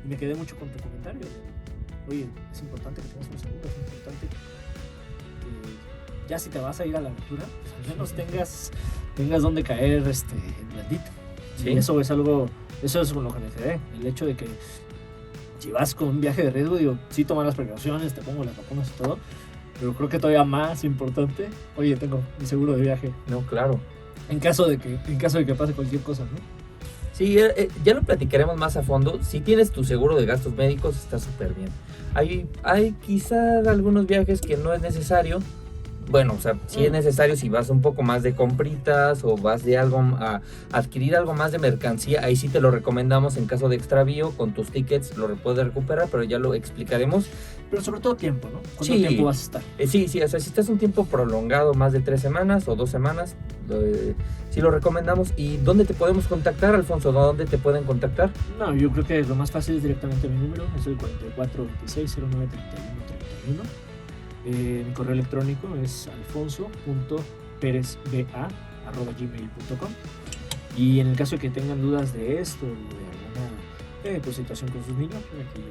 me quedé mucho con tu comentario. Oye, es importante que tengas un seguro, es importante que ya si te vas a ir a la aventura, pues al menos tengas donde caer el blandito. Sí. Y eso es con lo que me quedé. El hecho de que si vas con un viaje de riesgo, digo, sí tomar las precauciones, te pongo las vacunas y todo, pero creo que todavía más importante, oye, tengo mi seguro de viaje. No, claro. En caso de que pase cualquier cosa, ¿no? Sí, ya lo platicaremos más a fondo. Si tienes tu seguro de gastos médicos, está súper bien. Hay quizá algunos viajes que no es necesario. Bueno, o sea, sí es necesario si vas un poco más de compritas o vas de algo a adquirir algo más de mercancía. Ahí sí te lo recomendamos en caso de extravío. Con tus tickets lo puedes recuperar, pero ya lo explicaremos. Pero sobre todo tiempo, ¿no? ¿Cuánto Sí. tiempo vas a estar? Sí, o sea, si estás un tiempo prolongado, más de 3 semanas o 2 semanas, sí lo recomendamos. ¿Y dónde te podemos contactar, Alfonso? ¿Dónde te pueden contactar? No, yo creo que lo más fácil es directamente mi número, es el 4426093131. Mi correo electrónico es alfonso.perezba@gmail.com. Y en el caso de que tengan dudas de esto o de alguna situación con sus niños, pues aquí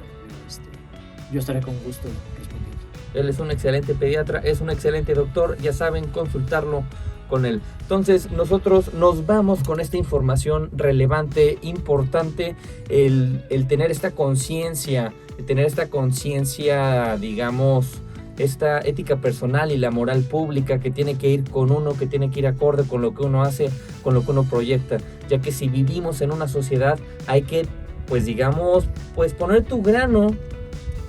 yo estaré con gusto respondiendo. Él es un excelente pediatra, es un excelente doctor, ya saben, consultarlo con él. Entonces nosotros nos vamos con esta información relevante, importante, el tener esta conciencia, digamos, esta ética personal y la moral pública que tiene que ir con uno, que tiene que ir acorde con lo que uno hace, con lo que uno proyecta, ya que si vivimos en una sociedad hay que, pues digamos, pues poner tu grano,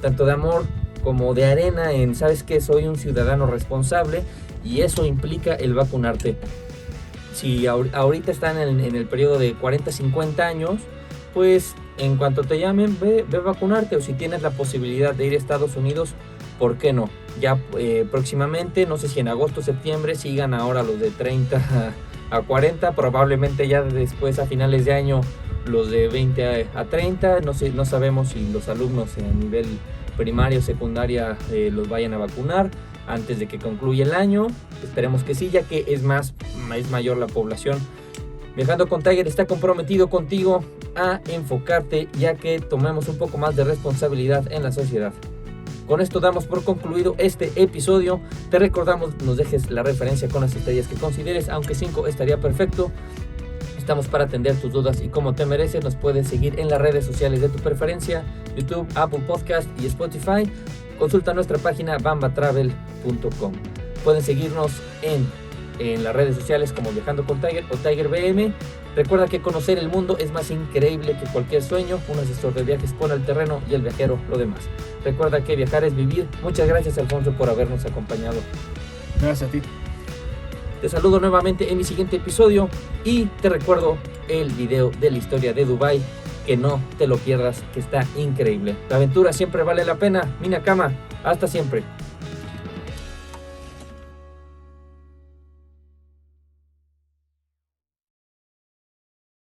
tanto de amor como de arena en, ¿sabes qué? Soy un ciudadano responsable, y eso implica el vacunarte. Si ahorita están en el periodo de 40-50 años, pues en cuanto te llamen, ve vacunarte. O si tienes la posibilidad de ir a Estados Unidos, ¿por qué no? Ya próximamente, no sé si en agosto o septiembre, sigan ahora los de 30 a 40, probablemente ya después a finales de año los de 20 a 30, no sabemos si los alumnos a nivel primaria o secundaria los vayan a vacunar. antes de que concluya el año. Esperemos que sí, ya que es mayor la población. Viajando con Tiger está comprometido contigo a enfocarte, ya que tomemos un poco más de responsabilidad en la sociedad. Con esto damos por concluido este episodio. Te recordamos, nos dejes la referencia con las estrellas que consideres, aunque 5 estaría perfecto. Estamos para atender tus dudas y como te mereces. Nos puedes seguir en las redes sociales de tu preferencia, YouTube, Apple Podcast y Spotify. Consulta nuestra página bambatravel.com. Pueden seguirnos en las redes sociales como Viajando con Tiger o Tiger BM. Recuerda que conocer el mundo es más increíble que cualquier sueño. Un asesor de viajes pone el terreno y el viajero lo demás. Recuerda que viajar es vivir. Muchas gracias, Alfonso, por habernos acompañado. Gracias a ti. Te saludo nuevamente en mi siguiente episodio y te recuerdo el video de la historia de Dubái, que no te lo pierdas, que está increíble. La aventura siempre vale la pena. Mina Kama, hasta siempre.